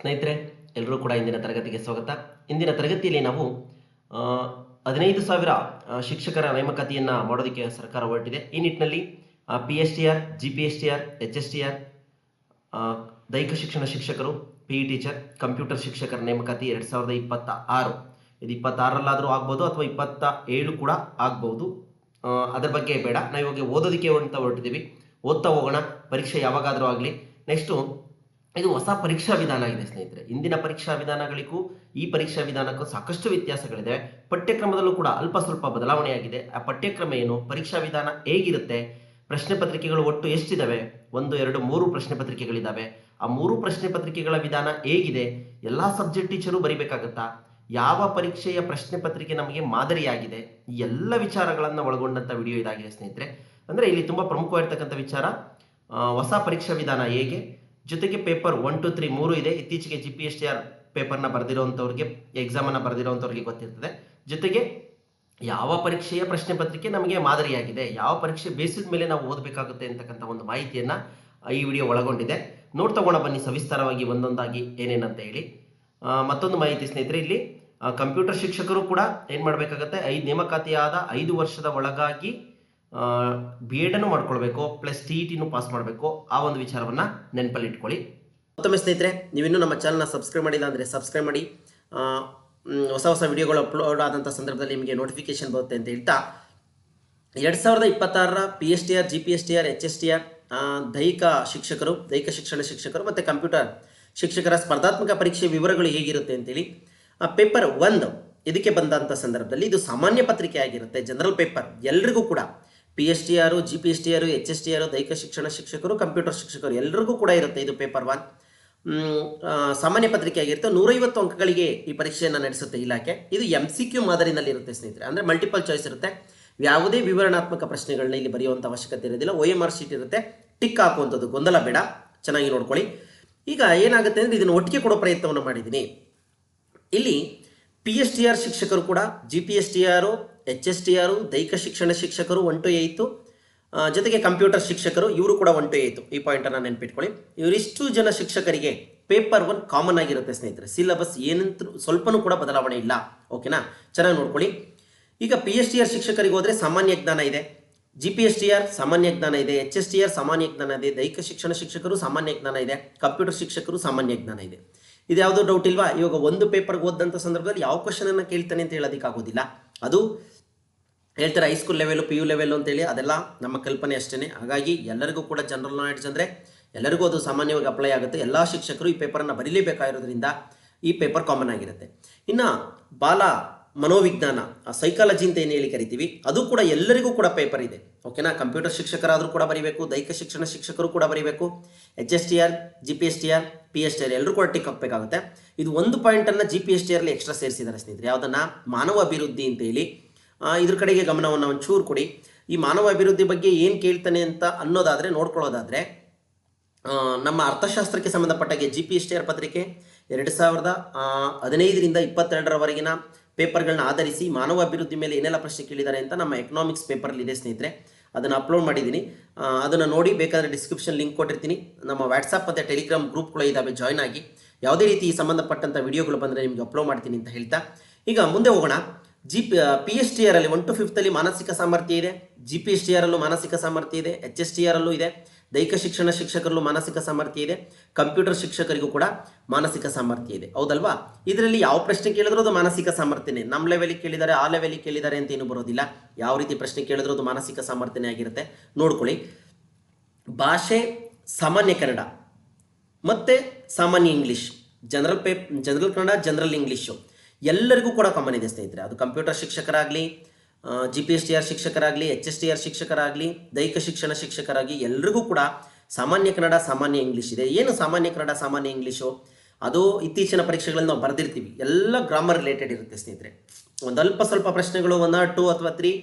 ಸ್ನೇಹಿತರೆ, ಎಲ್ಲರೂ ಕೂಡ ಇಂದಿನ ತರಗತಿಗೆ ಸ್ವಾಗತ. ಇಂದಿನ ತರಗತಿಯಲ್ಲಿ ನಾವು 15,000 ಶಿಕ್ಷಕರ ನೇಮಕಾತಿಯನ್ನು ಮಾಡೋದಕ್ಕೆ ಸರ್ಕಾರ ಹೊರಟಿದೆ. ಈ ನಿಟ್ಟಿನಲ್ಲಿ PSTR, GPSTR, HSTR, ದೈಹಿಕ ಶಿಕ್ಷಣ ಶಿಕ್ಷಕರು, PE ಟೀಚರ್, ಕಂಪ್ಯೂಟರ್ ಶಿಕ್ಷಕರ ನೇಮಕಾತಿ 2026. ಇದು 26ರಲ್ಲಾದರೂ ಆಗ್ಬೋದು ಅಥವಾ 27 ಕೂಡ ಆಗ್ಬೋದು. ಅದರ ಬಗ್ಗೆ ಬೇಡ, ನಾವು ಇವಾಗ ಓದೋದಕ್ಕೆ ಅಂತ ಹೊರಟಿದ್ದೀವಿ. ಓದ್ತಾ ಹೋಗೋಣ, ಪರೀಕ್ಷೆ ಯಾವಾಗಾದರೂ ಆಗಲಿ. ನೆಕ್ಸ್ಟು, ಇದು ಹೊಸ ಪರೀಕ್ಷಾ ವಿಧಾನ ಇದೆ ಸ್ನೇಹಿತರೆ. ಇಂದಿನ ಪರೀಕ್ಷಾ ವಿಧಾನಗಳಿಗೂ ಈ ಪರೀಕ್ಷಾ ವಿಧಾನಕ್ಕೂ ಸಾಕಷ್ಟು ವ್ಯತ್ಯಾಸಗಳಿದೆ. ಪಠ್ಯಕ್ರಮದಲ್ಲೂ ಕೂಡ ಅಲ್ಪ ಸ್ವಲ್ಪ ಬದಲಾವಣೆಯಾಗಿದೆ. ಆ ಪಠ್ಯಕ್ರಮ ಏನು, ಪರೀಕ್ಷಾ ವಿಧಾನ ಹೇಗಿರುತ್ತೆ, ಪ್ರಶ್ನೆ ಪತ್ರಿಕೆಗಳು ಒಟ್ಟು ಎಷ್ಟಿದ್ದಾವೆ, 1, 2, 3 ಪ್ರಶ್ನೆ ಪತ್ರಿಕೆಗಳಿದ್ದಾವೆ. ಆ 3 ಪ್ರಶ್ನೆ ಪತ್ರಿಕೆಗಳ ವಿಧಾನ ಹೇಗಿದೆ, ಎಲ್ಲ ಸಬ್ಜೆಕ್ಟ್ ಟೀಚರು ಬರಿಬೇಕಾಗತ್ತಾ, ಯಾವ ಪರೀಕ್ಷೆಯ ಪ್ರಶ್ನೆ ಪತ್ರಿಕೆ ನಮಗೆ ಮಾದರಿಯಾಗಿದೆ, ಈ ಎಲ್ಲ ವಿಚಾರಗಳನ್ನು ಒಳಗೊಂಡಂಥ ವಿಡಿಯೋ ಇದಾಗಿದೆ ಸ್ನೇಹಿತರೆ. ಅಂದರೆ ಇಲ್ಲಿ ತುಂಬ ಪ್ರಮುಖವಾಗಿರ್ತಕ್ಕಂಥ ವಿಚಾರ, ಹೊಸ ಪರೀಕ್ಷಾ ವಿಧಾನ ಹೇಗೆ, ಜೊತೆಗೆ ಪೇಪರ್ 1, 2, 3 3 ಇದೆ. ಇತ್ತೀಚೆಗೆ GPSTR ಪೇಪರ್ನ ಬರೆದಿರೋವಂಥವ್ರಿಗೆ, ಎಕ್ಸಾಮನ್ನು ಬರೆದಿರೋವಂಥವ್ರಿಗೆ ಗೊತ್ತಿರ್ತದೆ. ಜೊತೆಗೆ ಯಾವ ಪರೀಕ್ಷೆಯ ಪ್ರಶ್ನೆ ಪತ್ರಿಕೆ ನಮಗೆ ಮಾದರಿಯಾಗಿದೆ, ಯಾವ ಪರೀಕ್ಷೆ ಬೇಸಿದ ಮೇಲೆ ನಾವು ಓದಬೇಕಾಗುತ್ತೆ ಅಂತಕ್ಕಂಥ ಒಂದು ಮಾಹಿತಿಯನ್ನು ಈ ವಿಡಿಯೋ ಒಳಗೊಂಡಿದೆ. ನೋಡ್ತಗೋಣ ಬನ್ನಿ ಸವಿಸ್ತಾರವಾಗಿ ಒಂದೊಂದಾಗಿ ಏನೇನಂತ ಹೇಳಿ. ಮತ್ತೊಂದು ಮಾಹಿತಿ ಸ್ನೇಹಿತರೆ, ಇಲ್ಲಿ ಕಂಪ್ಯೂಟರ್ ಶಿಕ್ಷಕರು ಕೂಡ ಏನು ಮಾಡಬೇಕಾಗತ್ತೆ, 5 ನೇಮಕಾತಿಯಾದ 5 ವರ್ಷದ ಒಳಗಾಗಿ B.Ed ಮಾಡ್ಕೊಳ್ಬೇಕು, ಪ್ಲಸ್ TETನೂ ಪಾಸ್ ಮಾಡಬೇಕು. ಆ ಒಂದು ವಿಚಾರವನ್ನು ನೆನಪಲ್ಲಿ ಇಟ್ಕೊಳ್ಳಿ. ಮತ್ತೊಮ್ಮೆ ಸ್ನೇಹಿತರೆ, ನೀವಿನ್ನೂ ನಮ್ಮ ಚಾನಲ್ನ ಸಬ್ಸ್ಕ್ರೈಬ್ ಮಾಡಿಲ್ಲ ಅಂದರೆ ಸಬ್ಸ್ಕ್ರೈಬ್ ಮಾಡಿ. ಹೊಸ ಹೊಸ ವಿಡಿಯೋಗಳು ಅಪ್ಲೋಡ್ ಆದಂಥ ಸಂದರ್ಭದಲ್ಲಿ ನಿಮಗೆ ನೋಟಿಫಿಕೇಶನ್ ಬರುತ್ತೆ ಅಂತ ಹೇಳ್ತಾ, 2026ರ PSTR, GPSTR, HSTR ದೈಹಿಕ ಶಿಕ್ಷಕರು, ದೈಹಿಕ ಶಿಕ್ಷಣ ಶಿಕ್ಷಕರು ಮತ್ತು ಕಂಪ್ಯೂಟರ್ ಶಿಕ್ಷಕರ ಸ್ಪರ್ಧಾತ್ಮಕ ಪರೀಕ್ಷೆ ವಿವರಗಳು ಹೇಗಿರುತ್ತೆ ಅಂತೇಳಿ, ಪೇಪರ್ 1 ಇದಕ್ಕೆ ಬಂದಂಥ ಸಂದರ್ಭದಲ್ಲಿ ಇದು ಸಾಮಾನ್ಯ ಪತ್ರಿಕೆ ಆಗಿರುತ್ತೆ, ಜನರಲ್ ಪೇಪರ್. ಎಲ್ರಿಗೂ ಕೂಡ PSTR, GPSTR, HSTR, ದೈಹಿಕ ಶಿಕ್ಷಣ ಶಿಕ್ಷಕರು, ಕಂಪ್ಯೂಟರ್ ಶಿಕ್ಷಕರು ಎಲ್ಲರಿಗೂ ಕೂಡ ಇರುತ್ತೆ. ಇದು ಪೇಪರ್ 1 ಸಾಮಾನ್ಯ ಪತ್ರಿಕೆ ಆಗಿರುತ್ತೆ. 150 ಅಂಕಗಳಿಗೆ ಈ ಪರೀಕ್ಷೆಯನ್ನು ನಡೆಸುತ್ತೆ ಇಲಾಖೆ. ಇದು MCQ ಮಾದರಿನಲ್ಲಿ ಇರುತ್ತೆ ಸ್ನೇಹಿತರೆ, ಅಂದರೆ ಮಲ್ಟಿಪಲ್ ಚಾಯ್ಸ್ ಇರುತ್ತೆ. ಯಾವುದೇ ವಿವರಣಾತ್ಮಕ ಪ್ರಶ್ನೆಗಳನ್ನ ಇಲ್ಲಿ ಬರೆಯುವಂಥ ಅವಶ್ಯಕತೆ ಇರೋದಿಲ್ಲ. OMR ಶೀಟ್ ಇರುತ್ತೆ, ಟಿಕ್ ಹಾಕುವಂಥದ್ದು, ಗೊಂದಲ ಬೇಡ, ಚೆನ್ನಾಗಿ ನೋಡ್ಕೊಳ್ಳಿ. ಈಗ ಏನಾಗುತ್ತೆ ಅಂದರೆ, ಇದನ್ನು ಒಟ್ಟಿಗೆ ಕೊಡೋ ಪ್ರಯತ್ನವನ್ನು ಮಾಡಿದ್ದೀನಿ. ಇಲ್ಲಿ PSTR ಶಿಕ್ಷಕರು ಕೂಡ, GPSTR, HSTR, ದೈಹಿಕ ಶಿಕ್ಷಣ ಶಿಕ್ಷಕರು 1 to 8, ಜೊತೆಗೆ ಕಂಪ್ಯೂಟರ್ ಶಿಕ್ಷಕರು ಇವರು ಕೂಡ 1 to 8. ಈ ಪಾಯಿಂಟನ್ನು ನೆನಪಿಟ್ಕೊಳ್ಳಿ. ಇವರಿಷ್ಟು ಜನ ಶಿಕ್ಷಕರಿಗೆ ಪೇಪರ್ 1 ಕಾಮನ್ ಆಗಿರುತ್ತೆ ಸ್ನೇಹಿತರೆ. ಸಿಲೆಬಸ್ ಏನಂತೂ ಸ್ವಲ್ಪನೂ ಕೂಡ ಬದಲಾವಣೆ ಇಲ್ಲ. ಓಕೆನಾ, ಚೆನ್ನಾಗಿ ನೋಡ್ಕೊಳ್ಳಿ. ಈಗ PSTR ಶಿಕ್ಷಕರಿಗೆ ಹೋದರೆ ಸಾಮಾನ್ಯ ಜ್ಞಾನ ಇದೆ, GPSTR ಸಾಮಾನ್ಯ ಜ್ಞಾನ ಇದೆ, HSTR ಸಾಮಾನ್ಯ ಜ್ಞಾನ ಇದೆ, ದೈಹಿಕ ಶಿಕ್ಷಣ ಶಿಕ್ಷಕರು ಸಾಮಾನ್ಯ ಜ್ಞಾನ ಇದೆ, ಕಂಪ್ಯೂಟರ್ ಶಿಕ್ಷಕರು ಸಾಮಾನ್ಯ ಜ್ಞಾನ ಇದೆ. ಇದು ಯಾವುದೋ ಡೌಟ್ ಇಲ್ವಾ? ಇವಾಗ ಒಂದು ಪೇಪರ್ಗೆ ಓದಂಥ ಸಂದರ್ಭದಲ್ಲಿ ಯಾವ ಕ್ವಶನನ್ನು ಕೇಳ್ತಾನೆ ಅಂತ ಹೇಳೋದಕ್ಕಾಗೋದಿಲ್ಲ. ಅದು ಹೇಳ್ತಾರೆ ಹೈಸ್ಕೂಲ್ ಲೆವೆಲು, PU ಲೆವೆಲು ಅಂತೇಳಿ, ಅದೆಲ್ಲ ನಮ್ಮ ಕಲ್ಪನೆ ಅಷ್ಟೇ. ಹಾಗಾಗಿ ಎಲ್ಲರಿಗೂ ಕೂಡ ಜನರಲ್ ನಾಲೆಡ್ಜ್ ಅಂದರೆ ಎಲ್ಲರಿಗೂ ಅದು ಸಾಮಾನ್ಯವಾಗಿ ಅಪ್ಲೈ ಆಗುತ್ತೆ. ಎಲ್ಲ ಶಿಕ್ಷಕರು ಈ ಪೇಪರನ್ನು ಬರೀಲೇಬೇಕಾಗಿರೋದ್ರಿಂದ ಈ ಪೇಪರ್ ಕಾಮನ್ ಆಗಿರುತ್ತೆ. ಇನ್ನು ಬಾಲ ಮನೋವಿಜ್ಞಾನ, ಸೈಕಾಲಜಿ ಅಂತ ಏನು ಹೇಳಿ ಕರಿತೀವಿ, ಅದು ಕೂಡ ಎಲ್ಲರಿಗೂ ಕೂಡ ಪೇಪರ್ ಇದೆ. ಓಕೆನಾ, ಕಂಪ್ಯೂಟರ್ ಶಿಕ್ಷಕರಾದರೂ ಕೂಡ ಬರೀಬೇಕು, ದೈಹಿಕ ಶಿಕ್ಷಣ ಶಿಕ್ಷಕರು ಕೂಡ ಬರೀಬೇಕು, HSTR, GPSTR, PSTR ಎಲ್ಲರೂ ಕೂಡ ಟಿಕ್ ಹಾಕಬೇಕಾಗುತ್ತೆ. ಇದು ಒಂದು ಪಾಯಿಂಟನ್ನು GPSTRಲ್ಲಿ ಎಕ್ಸ್ಟ್ರಾ ಸೇರಿಸಿದ್ದಾರೆ ಸ್ನೇಹಿತರೆ. ಯಾವುದನ್ನು, ಮಾನವ ಅಭಿವೃದ್ಧಿ ಅಂತ ಹೇಳಿ. ಇದ್ರ ಕಡೆಗೆ ಗಮನವನ್ನು ಒಂಚೂರು ಕೊಡಿ. ಈ ಮಾನವ ಅಭಿವೃದ್ಧಿ ಬಗ್ಗೆ ಏನು ಕೇಳ್ತಾನೆ ಅಂತ ಅನ್ನೋದಾದರೆ, ನೋಡ್ಕೊಳ್ಳೋದಾದರೆ, ನಮ್ಮ ಅರ್ಥಶಾಸ್ತ್ರಕ್ಕೆ ಸಂಬಂಧಪಟ್ಟಾಗೆ GPSTR ಪತ್ರಿಕೆ 2015ರಿಂದ 22ರವರೆಗಿನ ಪೇಪರ್ಗಳನ್ನ ಆಧರಿಸಿ ಮಾನವ ಅಭಿವೃದ್ಧಿ ಮೇಲೆ ಏನೆಲ್ಲ ಪ್ರಶ್ನೆ ಕೇಳಿದ್ದಾರೆ ಅಂತ ನಮ್ಮ ಎಕನಾಮಿಕ್ಸ್ ಪೇಪರಲ್ಲಿ ಇದೆ ಸ್ನೇಹಿತರೆ. ಅದನ್ನು ಅಪ್ಲೋಡ್ ಮಾಡಿದ್ದೀನಿ, ಅದನ್ನು ನೋಡಿ. ಬೇಕಾದರೆ ಡಿಸ್ಕ್ರಿಪ್ಷನ್ ಲಿಂಕ್ ಕೊಟ್ಟಿರ್ತೀನಿ. ನಮ್ಮ ವಾಟ್ಸಪ್ ಮತ್ತು ಟೆಲಿಗ್ರಾಮ್ ಗ್ರೂಪ್ಗಳು ಇದ್ದಾವೆ, ಜಾಯ್ನ್ ಆಗಿ. ಯಾವುದೇ ರೀತಿ ಸಂಬಂಧಪಟ್ಟಂಥ ವಿಡಿಯೋಗಳು ಬಂದರೆ ನಿಮಗೆ ಅಪ್ಲೋಡ್ ಮಾಡ್ತೀನಿ ಅಂತ ಹೇಳ್ತಾ, ಈಗ ಮುಂದೆ ಹೋಗೋಣ. PSTR ಅಲ್ಲಿ 1 to 5 ಮಾನಸಿಕ ಸಾಮರ್ಥ್ಯ ಇದೆ, GPSTR ಅಲ್ಲೂ ಮಾನಸಿಕ ಸಾಮರ್ಥ್ಯ ಇದೆ, HSTR ಅಲ್ಲೂ ಇದೆ, ದೈಹಿಕ ಶಿಕ್ಷಣ ಶಿಕ್ಷಕರಲ್ಲೂ ಮಾನಸಿಕ ಸಾಮರ್ಥ್ಯ ಇದೆ, ಕಂಪ್ಯೂಟರ್ ಶಿಕ್ಷಕರಿಗೂ ಕೂಡ ಮಾನಸಿಕ ಸಾಮರ್ಥ್ಯ ಇದೆ. ಹೌದಲ್ವಾ? ಇದರಲ್ಲಿ ಯಾವ ಪ್ರಶ್ನೆ ಕೇಳಿದ್ರೂ ಅದು ಮಾನಸಿಕ ಸಾಮರ್ಥ್ಯನೇ. ನಮ್ಮ ಲೆವೆಲಿಗೆ ಕೇಳಿದ್ದಾರೆ, ಆ ಲೆವೆಲಿಗೆ ಕೇಳಿದ್ದಾರೆ ಅಂತ ಏನು ಬರೋದಿಲ್ಲ. ಯಾವ ರೀತಿ ಪ್ರಶ್ನೆ ಕೇಳಿದ್ರೂ ಅದು ಮಾನಸಿಕ ಸಾಮರ್ಥ್ಯನೇ ಆಗಿರುತ್ತೆ. ನೋಡ್ಕೊಳ್ಳಿ. ಭಾಷೆ ಸಾಮಾನ್ಯ ಕನ್ನಡ ಮತ್ತು ಸಾಮಾನ್ಯ English, general Kannada, general English ಎಲ್ಲರಿಗೂ ಕೂಡ ಕಾಮನ್ ಇದೆ ಸ್ನೇಹಿತರೆ. ಅದು ಕಂಪ್ಯೂಟರ್ ಶಿಕ್ಷಕರಾಗಲಿ, GPSTR ಶಿಕ್ಷಕರಾಗಲಿ, HSTR ಶಿಕ್ಷಕರಾಗಲಿ, ದೈಹಿಕ ಶಿಕ್ಷಣ ಶಿಕ್ಷಕರಾಗಿ ಎಲ್ಲರಿಗೂ ಕೂಡ ಸಾಮಾನ್ಯ ಕನ್ನಡ, ಸಾಮಾನ್ಯ ಇಂಗ್ಲೀಷ್ ಇದೆ. ಏನು ಸಾಮಾನ್ಯ ಕನ್ನಡ, ಸಾಮಾನ್ಯ ಇಂಗ್ಲೀಷು? ಅದು ಇತ್ತೀಚಿನ ಪರೀಕ್ಷೆಗಳಲ್ಲಿ ನಾವು ಬರೆದಿರ್ತೀವಿ, ಎಲ್ಲ ಗ್ರಾಮರ್ ರಿಲೇಟೆಡ್ ಇರುತ್ತೆ ಸ್ನೇಹಿತರೆ. ಒಂದು ಅಲ್ಪ ಸ್ವಲ್ಪ ಪ್ರಶ್ನೆಗಳು 1 or 2 ಅಥವಾ 3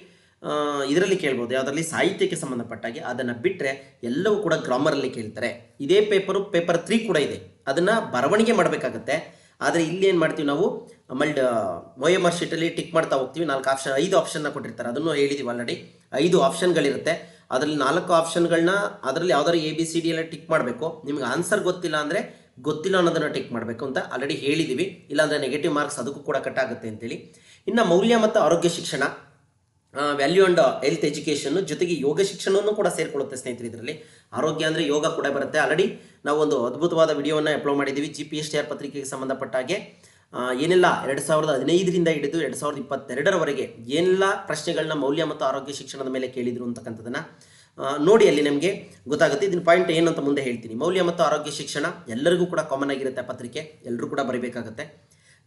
ಇದರಲ್ಲಿ ಕೇಳ್ಬೋದು, ಯಾವುದರಲ್ಲಿ ಸಾಹಿತ್ಯಕ್ಕೆ ಸಂಬಂಧಪಟ್ಟಾಗೆ. ಅದನ್ನು ಬಿಟ್ಟರೆ ಎಲ್ಲವೂ ಕೂಡ ಗ್ರಾಮರಲ್ಲಿ ಕೇಳ್ತಾರೆ. ಇದೇ ಪೇಪರ್ 3 ಕೂಡ ಇದೆ, ಅದನ್ನು ಬರವಣಿಗೆ ಮಾಡಬೇಕಾಗತ್ತೆ. ಆದರೆ ಇಲ್ಲಿ ಏನು ಮಾಡ್ತೀವಿ ನಾವು, OMR ಶೀಟಲ್ಲಿ ಟಿಕ್ ಮಾಡ್ತಾ ಹೋಗ್ತೀವಿ. 5 ಆಪ್ಷನ್ನ ಕೊಟ್ಟಿರ್ತಾರೆ, ಅದನ್ನು ಹೇಳಿದ್ದೀವಿ ಆಲ್ರೆಡಿ. 5 ಆಪ್ಷನ್ಗಳಿರುತ್ತೆ. ಅದರಲ್ಲಿ 4 ಆಪ್ಷನ್ಗಳನ್ನ ಅದರಲ್ಲಿ ಯಾವ್ದಾದ್ರು ABCD ಎಲ್ಲ ಟಿಕ್ ಮಾಡಬೇಕು. ನಿಮ್ಗೆ ಆನ್ಸರ್ ಗೊತ್ತಿಲ್ಲ ಅಂದರೆ ಗೊತ್ತಿಲ್ಲ ಅನ್ನೋದನ್ನು ಟಿಕ್ ಮಾಡಬೇಕು ಅಂತ ಆಲ್ರೆಡಿ ಹೇಳಿದ್ದೀವಿ. ಇಲ್ಲಾಂದರೆ ನೆಗೆಟಿವ್ ಮಾರ್ಕ್ಸ್ ಅದಕ್ಕೂ ಕೂಡ ಕಟ್ ಆಗುತ್ತೆ ಅಂತೇಳಿ. ಇನ್ನು ಮೌಲ್ಯ ಮತ್ತು ಆರೋಗ್ಯ ಶಿಕ್ಷಣ, ವ್ಯಾಲ್ಯೂ ಆ್ಯಂಡ್ ಹೆಲ್ತ್ ಎಜುಕೇಷನ್ನು ಜೊತೆಗೆ ಯೋಗ ಶಿಕ್ಷಣವನ್ನು ಕೂಡ ಸೇರಿಕೊಳ್ಳುತ್ತೆ ಸ್ನೇಹಿತರೆ. ಇದರಲ್ಲಿ ಆರೋಗ್ಯ ಅಂದರೆ ಯೋಗ ಕೂಡ ಬರುತ್ತೆ. ಆಲ್ರೆಡಿ ನಾವು ಒಂದು ಅದ್ಭುತವಾದ ವಿಡಿಯೋವನ್ನು ಅಪ್ಲೋಡ್ ಮಾಡಿದ್ದೀವಿ GPSTR ಪತ್ರಿಕೆಗೆ ಸಂಬಂಧಪಟ್ಟ ಹಾಗೆ. ಏನೆಲ್ಲ 2015ರಿಂದ ಹಿಡಿದು 2022ರವರೆಗೆ ಏನೆಲ್ಲ ಪ್ರಶ್ನೆಗಳನ್ನ ಮೌಲ್ಯ ಮತ್ತು ಆರೋಗ್ಯ ಶಿಕ್ಷಣದ ಮೇಲೆ ಕೇಳಿದರು ಅಂತಕ್ಕಂಥದ್ದನ್ನು ನೋಡಿ, ಅಲ್ಲಿ ನಮಗೆ ಗೊತ್ತಾಗುತ್ತೆ. ಇದನ್ನ ಪಾಯಿಂಟ್ ಏನು ಅಂತ ಮುಂದೆ ಹೇಳ್ತೀನಿ. ಮೌಲ್ಯ ಮತ್ತು ಆರೋಗ್ಯ ಶಿಕ್ಷಣ ಎಲ್ಲರಿಗೂ ಕೂಡ ಕಾಮನ್ ಆಗಿರುತ್ತೆ ಪತ್ರಿಕೆ, ಎಲ್ಲರೂ ಕೂಡ ಬರೀಬೇಕಾಗುತ್ತೆ.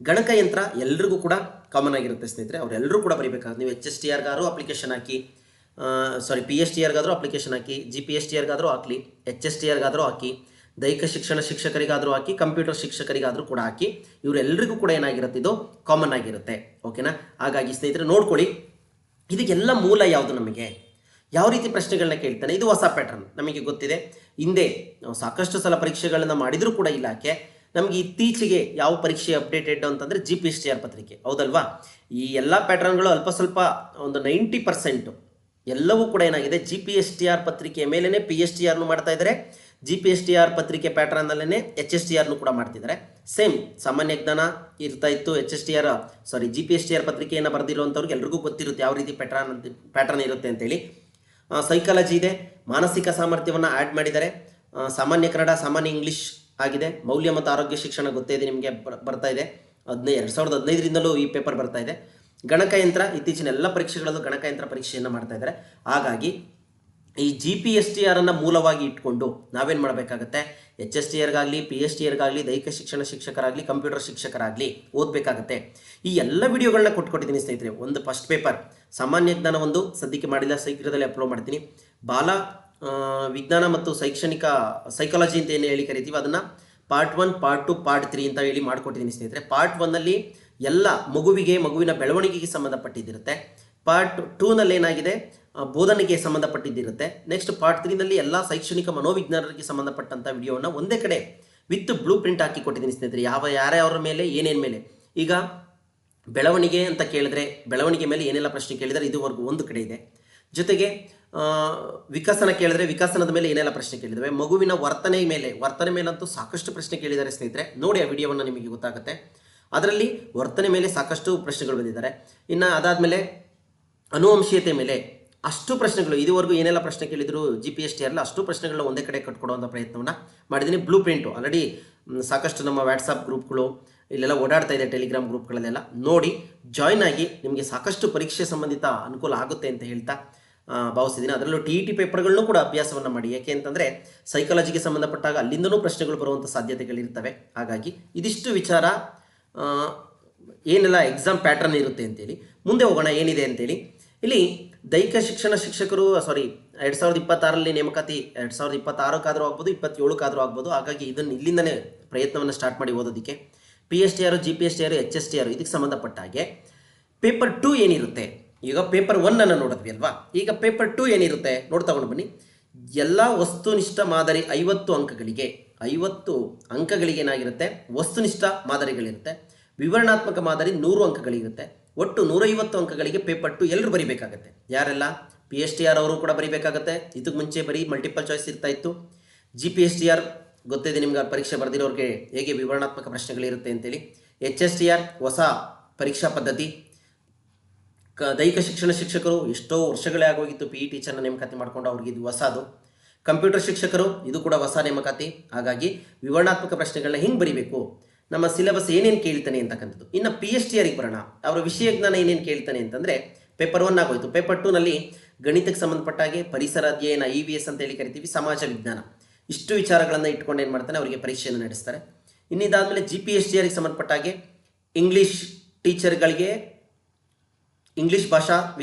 ಗಣಕಯಂತ್ರ ಎಲ್ರಿಗೂ ಕೂಡ ಕಾಮನ್ ಆಗಿರುತ್ತೆ ಸ್ನೇಹಿತರೆ, ಅವರೆಲ್ಲರೂ ಕೂಡ ಬರೀಬೇಕಾಗುತ್ತೆ. ನೀವು HSTRಗಾದರೂ ಅಪ್ಲಿಕೇಶನ್ ಹಾಕಿ, PSTRಗಾದರೂ ಅಪ್ಲಿಕೇಶನ್ ಹಾಕಿ, GPSTRಗಾದರೂ ಹಾಕಲಿ, HSTRಗಾದರೂ ಹಾಕಿ, ದೈಹಿಕ ಶಿಕ್ಷಣ ಶಿಕ್ಷಕರಿಗಾದರೂ ಹಾಕಿ, ಕಂಪ್ಯೂಟರ್ ಶಿಕ್ಷಕರಿಗಾದರೂ ಕೂಡ ಹಾಕಿ, ಇವರೆಲ್ಲರಿಗೂ ಕೂಡ ಏನಾಗಿರುತ್ತೆ, ಇದು ಕಾಮನ್ ಆಗಿರುತ್ತೆ. ಓಕೆನಾ? ಹಾಗಾಗಿ ಸ್ನೇಹಿತರೆ ನೋಡ್ಕೊಳ್ಳಿ, ಇದಕ್ಕೆಲ್ಲ ಮೂಲ ಯಾವುದು, ನಮಗೆ ಯಾವ ರೀತಿ ಪ್ರಶ್ನೆಗಳನ್ನ ಕೇಳ್ತಾನೆ. ಇದು ಹೊಸ ಪ್ಯಾಟರ್ನ್ ನಮಗೆ ಗೊತ್ತಿದೆ. ಹಿಂದೆ ನಾವು ಸಾಕಷ್ಟು ಸಲ ಪರೀಕ್ಷೆಗಳನ್ನು ಮಾಡಿದರೂ ಕೂಡ ಇಲಾಖೆ ನಮಗೆ ಇತ್ತೀಚೆಗೆ ಯಾವ ಪರೀಕ್ಷೆ ಅಪ್ಡೇಟೆಡ್ ಅಂತಂದರೆ GPSTR ಪತ್ರಿಕೆ, ಹೌದಲ್ವಾ? ಈ ಎಲ್ಲ ಪ್ಯಾಟರ್ನ್ಗಳು ಅಲ್ಪ ಸ್ವಲ್ಪ ಒಂದು 90% ಎಲ್ಲವೂ ಕೂಡ ಏನಾಗಿದೆ, GPSTR ಪತ್ರಿಕೆಯ ಮೇಲೇ PSTRನು ಮಾಡ್ತಾ ಇದ್ದಾರೆ, GPSTR ಪತ್ರಿಕೆ ಪ್ಯಾಟರ್ನಲ್ಲೇ HSTRನು ಕೂಡ ಮಾಡ್ತಿದ್ದಾರೆ. ಸೇಮ್ ಸಾಮಾನ್ಯ ಜ್ಞಾನ ಇರ್ತಾ ಇತ್ತು, GPSTR ಪತ್ರಿಕೆಯನ್ನು ಬರೆದಿರುವಂಥವ್ರಿಗೆ ಎಲ್ರಿಗೂ ಗೊತ್ತಿರುತ್ತೆ ಯಾವ ರೀತಿ ಪ್ಯಾಟರ್ನ್ ಇರುತ್ತೆ ಅಂತೇಳಿ. ಸೈಕಾಲಜಿ ಇದೆ, ಮಾನಸಿಕ ಸಾಮರ್ಥ್ಯವನ್ನು ಆ್ಯಡ್ ಮಾಡಿದ್ದಾರೆ, ಸಾಮಾನ್ಯ ಕನ್ನಡ, ಸಾಮಾನ್ಯ ಇಂಗ್ಲೀಷ್ ಆಗಿದೆ. ಮೌಲ್ಯ ಮತ್ತು ಆರೋಗ್ಯ ಶಿಕ್ಷಣ ಗೊತ್ತೇ ಇದೆ ನಿಮಗೆ, ಬರ್ತಾ ಇದೆ. 2015ರಿಂದಲೂ ಈ ಪೇಪರ್ ಬರ್ತಾ ಇದೆ. ಗಣಕಯಂತ್ರ ಇತ್ತೀಚಿನ ಎಲ್ಲ ಪರೀಕ್ಷೆಗಳಲ್ಲೂ ಗಣಕಯಂತ್ರ ಪರೀಕ್ಷೆಯನ್ನು ಮಾಡ್ತಾ ಇದ್ದಾರೆ. ಹಾಗಾಗಿ ಈ GPSTRನ್ನು ಮೂಲವಾಗಿ ಇಟ್ಕೊಂಡು ನಾವೇನು ಮಾಡಬೇಕಾಗತ್ತೆ, HSTRಗಾಗಲಿ PSTRಗಾಗಲಿ ದೈಹಿಕ ಶಿಕ್ಷಣ ಶಿಕ್ಷಕರಾಗಲಿ ಕಂಪ್ಯೂಟರ್ ಶಿಕ್ಷಕರಾಗಲಿ ಓದಬೇಕಾಗತ್ತೆ. ಈ ಎಲ್ಲ ವಿಡಿಯೋಗಳನ್ನ ಕೊಟ್ಕೊಟ್ಟಿದ್ದೀನಿ ಸ್ನೇಹಿತರೆ. ಒಂದು ಫಸ್ಟ್ ಪೇಪರ್ ಸಾಮಾನ್ಯ ಜ್ಞಾನ ಒಂದು ಸದ್ಯಕ್ಕೆ ಮಾಡಿಲ್ಲ, ಶೀಘ್ರದಲ್ಲೇ ಅಪ್ಲೋಡ್ ಮಾಡ್ತೀನಿ. ಬಾಲ ವಿಜ್ಞಾನ ಮತ್ತು ಸೈಕಾಲಜಿ ಅಂತ ಏನು ಹೇಳಿ ಕರಿತೀವಿ, ಅದನ್ನು ಪಾರ್ಟ್ 1, ಪಾರ್ಟ್ 2, ಪಾರ್ಟ್ 3 ಅಂತ ಹೇಳಿ ಮಾಡಿಕೊಟ್ಟಿದ್ದೀನಿ ಸ್ನೇಹಿತರೆ. ಪಾರ್ಟ್ 1ನಲ್ಲಿ ಎಲ್ಲ ಮಗುವಿನ ಬೆಳವಣಿಗೆಗೆ ಸಂಬಂಧಪಟ್ಟಿದ್ದಿರುತ್ತೆ. ಪಾರ್ಟ್ 2ನಲ್ಲಿ ಏನಾಗಿದೆ, ಬೋಧನೆಗೆ ಸಂಬಂಧಪಟ್ಟಿದ್ದಿರುತ್ತೆ. ನೆಕ್ಸ್ಟ್ ಪಾರ್ಟ್ 3ನಲ್ಲಿ ಎಲ್ಲ ಶೈಕ್ಷಣಿಕ ಮನೋವಿಜ್ಞಾನರಿಗೆ ಸಂಬಂಧಪಟ್ಟಂಥ ವಿಡಿಯೋವನ್ನು ಒಂದೇ ಕಡೆ ವಿತ್ ಬ್ಲೂ ಪ್ರಿಂಟ್ ಹಾಕಿ ಕೊಟ್ಟಿದ್ದೀನಿ ಸ್ನೇಹಿತರೆ. ಯಾರ್ಯಾವ್ರ ಮೇಲೆ ಏನೇನು ಮೇಲೆ. ಈಗ ಬೆಳವಣಿಗೆ ಅಂತ ಕೇಳಿದ್ರೆ ಬೆಳವಣಿಗೆ ಮೇಲೆ ಏನೆಲ್ಲ ಪ್ರಶ್ನೆ ಕೇಳಿದರೆ ಇದುವರೆಗೂ ಒಂದು ಕಡೆ ಇದೆ. ಜೊತೆಗೆ ವಿಕಸನ ಕೇಳಿದ್ರೆ ವಿಕಸನದ ಮೇಲೆ ಏನೆಲ್ಲ ಪ್ರಶ್ನೆ ಕೇಳಿದ್ದಾವೆ. ಮಗುವಿನ ವರ್ತನೆ ಮೇಲಂತೂ ಸಾಕಷ್ಟು ಪ್ರಶ್ನೆ ಕೇಳಿದ್ದಾರೆ ಸ್ನೇಹಿತರೆ. ನೋಡಿ ಆ ವಿಡಿಯೋವನ್ನು ನಿಮಗೆ ಗೊತ್ತಾಗುತ್ತೆ. ಅದರಲ್ಲಿ ವರ್ತನೆ ಮೇಲೆ ಸಾಕಷ್ಟು ಪ್ರಶ್ನೆಗಳು ಬಂದಿದ್ದಾರೆ. ಇನ್ನು ಅದಾದಮೇಲೆ ಅನುವಂಶೀಯತೆ ಮೇಲೆ ಅಷ್ಟು ಪ್ರಶ್ನೆಗಳು, ಇದುವರೆಗೂ ಏನೆಲ್ಲ ಪ್ರಶ್ನೆ ಕೇಳಿದ್ರು GPSTR ಅಷ್ಟು ಪ್ರಶ್ನೆಗಳನ್ನ ಒಂದೇ ಕಡೆ ಕಟ್ಕೊಡುವಂಥ ಪ್ರಯತ್ನವನ್ನು ಮಾಡಿದ್ದೀನಿ. ಬ್ಲೂ ಪ್ರಿಂಟು ಆಲ್ರೆಡಿ ಸಾಕಷ್ಟು ನಮ್ಮ ವಾಟ್ಸಪ್ ಗ್ರೂಪ್ಗಳು ಇಲ್ಲೆಲ್ಲ ಓಡಾಡ್ತಾ ಇದೆ, ಟೆಲಿಗ್ರಾಮ್ ಗ್ರೂಪ್ಗಳಲ್ಲೆಲ್ಲ ನೋಡಿ ಜಾಯ್ನ್ ಆಗಿ, ನಿಮಗೆ ಸಾಕಷ್ಟು ಪರೀಕ್ಷೆ ಸಂಬಂಧಿತ ಅನುಕೂಲ ಆಗುತ್ತೆ ಅಂತ ಹೇಳ್ತಾ ಭಾವಿಸಿದ್ದೀನಿ. ಅದರಲ್ಲೂ TET ಪೇಪರ್ಗಳನ್ನೂ ಕೂಡ ಅಭ್ಯಾಸವನ್ನು ಮಾಡಿ. ಯಾಕೆ ಅಂತಂದರೆ ಸೈಕಾಲಜಿಗೆ ಸಂಬಂಧಪಟ್ಟಾಗ ಅಲ್ಲಿಂದನೂ ಪ್ರಶ್ನೆಗಳು ಬರುವಂಥ ಸಾಧ್ಯತೆಗಳಿರ್ತವೆ. ಹಾಗಾಗಿ ಇದಿಷ್ಟು ವಿಚಾರ ಏನೆಲ್ಲ ಎಕ್ಸಾಮ್ ಪ್ಯಾಟರ್ನ್ ಇರುತ್ತೆ ಅಂತೇಳಿ. ಮುಂದೆ ಹೋಗೋಣ ಏನಿದೆ ಅಂತೇಳಿ. ಇಲ್ಲಿ ದೈಹಿಕ ಶಿಕ್ಷಣ ಶಿಕ್ಷಕರು 2026ರಲ್ಲಿ ನೇಮಕಾತಿ, 2026ಕ್ಕಾದರೂ ಆಗ್ಬೋದು, 27ಕ್ಕಾದರೂ ಆಗ್ಬೋದು. ಹಾಗಾಗಿ ಇದನ್ನು ಇಲ್ಲಿಂದನೇ ಪ್ರಯತ್ನವನ್ನು ಸ್ಟಾರ್ಟ್ ಮಾಡಿ ಓದೋದಕ್ಕೆ. PSTR GPSTR HSTR ಇದಕ್ಕೆ ಸಂಬಂಧಪಟ್ಟ ಹಾಗೆ ಪೇಪರ್ 2 ಏನಿರುತ್ತೆ. ಈಗ ಪೇಪರ್ 1 ನೋಡಿದ್ವಿ ಅಲ್ವಾ, ಈಗ ಪೇಪರ್ 2 ಏನಿರುತ್ತೆ ನೋಡ್ತಗೊಂಡು ಬನ್ನಿ. ಎಲ್ಲ ವಸ್ತುನಿಷ್ಠ ಮಾದರಿ 50 ಅಂಕಗಳಿಗೆ ಏನಾಗಿರುತ್ತೆ, ವಸ್ತುನಿಷ್ಠ ಮಾದರಿಗಳಿರುತ್ತೆ. ವಿವರಣಾತ್ಮಕ ಮಾದರಿ 100 ಅಂಕಗಳಿರುತ್ತೆ. ಒಟ್ಟು 150 ಅಂಕಗಳಿಗೆ ಪೇಪರ್ 2 ಎಲ್ಲರೂ ಬರೀಬೇಕಾಗತ್ತೆ. ಯಾರೆಲ್ಲ? PSTR ಅವರು ಕೂಡ ಬರೀಬೇಕಾಗತ್ತೆ. ಇದಕ್ಕೆ ಮುಂಚೆ ಬರೀ ಮಲ್ಟಿಪಲ್ ಚಾಯ್ಸ್ ಇರ್ತಾ ಇತ್ತು. GPSTR ಗೊತ್ತಿದೆ ನಿಮ್ಗೆ, ಪರೀಕ್ಷೆ ಬರೆದಿರೋರಿಗೆ ಹೇಗೆ ವಿವರಣಾತ್ಮಕ ಪ್ರಶ್ನೆಗಳಿರುತ್ತೆ ಅಂತೇಳಿ. HSTR ಹೊಸ ಪರೀಕ್ಷಾ ಪದ್ಧತಿ. ದೈಹಿಕ ಶಿಕ್ಷಣ ಶಿಕ್ಷಕರು ಎಷ್ಟೋ ವರ್ಷಗಳೇ ಆಗೋಗಿತ್ತು, PE ಟೀಚರ್ನ ನೇಮಕಾತಿ ಮಾಡಿಕೊಂಡು, ಅವ್ರಿಗೆ ಇದು ಹೊಸದು. ಕಂಪ್ಯೂಟರ್ ಶಿಕ್ಷಕರು ಇದು ಕೂಡ ಹೊಸ ನೇಮಕಾತಿ. ಹಾಗಾಗಿ ವಿವರಣಾತ್ಮಕ ಪ್ರಶ್ನೆಗಳನ್ನ ಹಿಂಗೆ ಬರೀಬೇಕು, ನಮ್ಮ ಸಿಲೆಬಸ್ ಏನೇನು ಕೇಳ್ತಾನೆ ಅಂತಕ್ಕಂಥದ್ದು. ಇನ್ನು PSTRಗೆ ಬರೋಣ. ಅವರ ವಿಷಯ ಜ್ಞಾನ ಏನೇನು ಕೇಳ್ತಾನೆ ಅಂತಂದರೆ ಪೇಪರ್ 1 ಆಗೋಯ್ತು. ಪೇಪರ್ 2ನಲ್ಲಿ ಗಣಿತಕ್ಕೆ ಸಂಬಂಧಪಟ್ಟಾಗೆ ಪರಿಸರ ಅಧ್ಯಯನ EVS ಅಂತ ಹೇಳಿ ಕರಿತೀವಿ, ಸಮಾಜ ವಿಜ್ಞಾನ, ಇಷ್ಟು ವಿಚಾರಗಳನ್ನು ಇಟ್ಕೊಂಡು ಏನು ಮಾಡ್ತಾನೆ, ಅವರಿಗೆ ಪರೀಕ್ಷೆಯನ್ನು ನಡೆಸ್ತಾರೆ. ಇನ್ನಿದಾದಮೇಲೆ GPSTRಗೆ ಸಂಬಂಧಪಟ್ಟಾಗೆ ಇಂಗ್ಲೀಷ್ ಟೀಚರ್ಗಳಿಗೆ ಇಂಗ್ಲೀಷ್ ಭಾಷಾ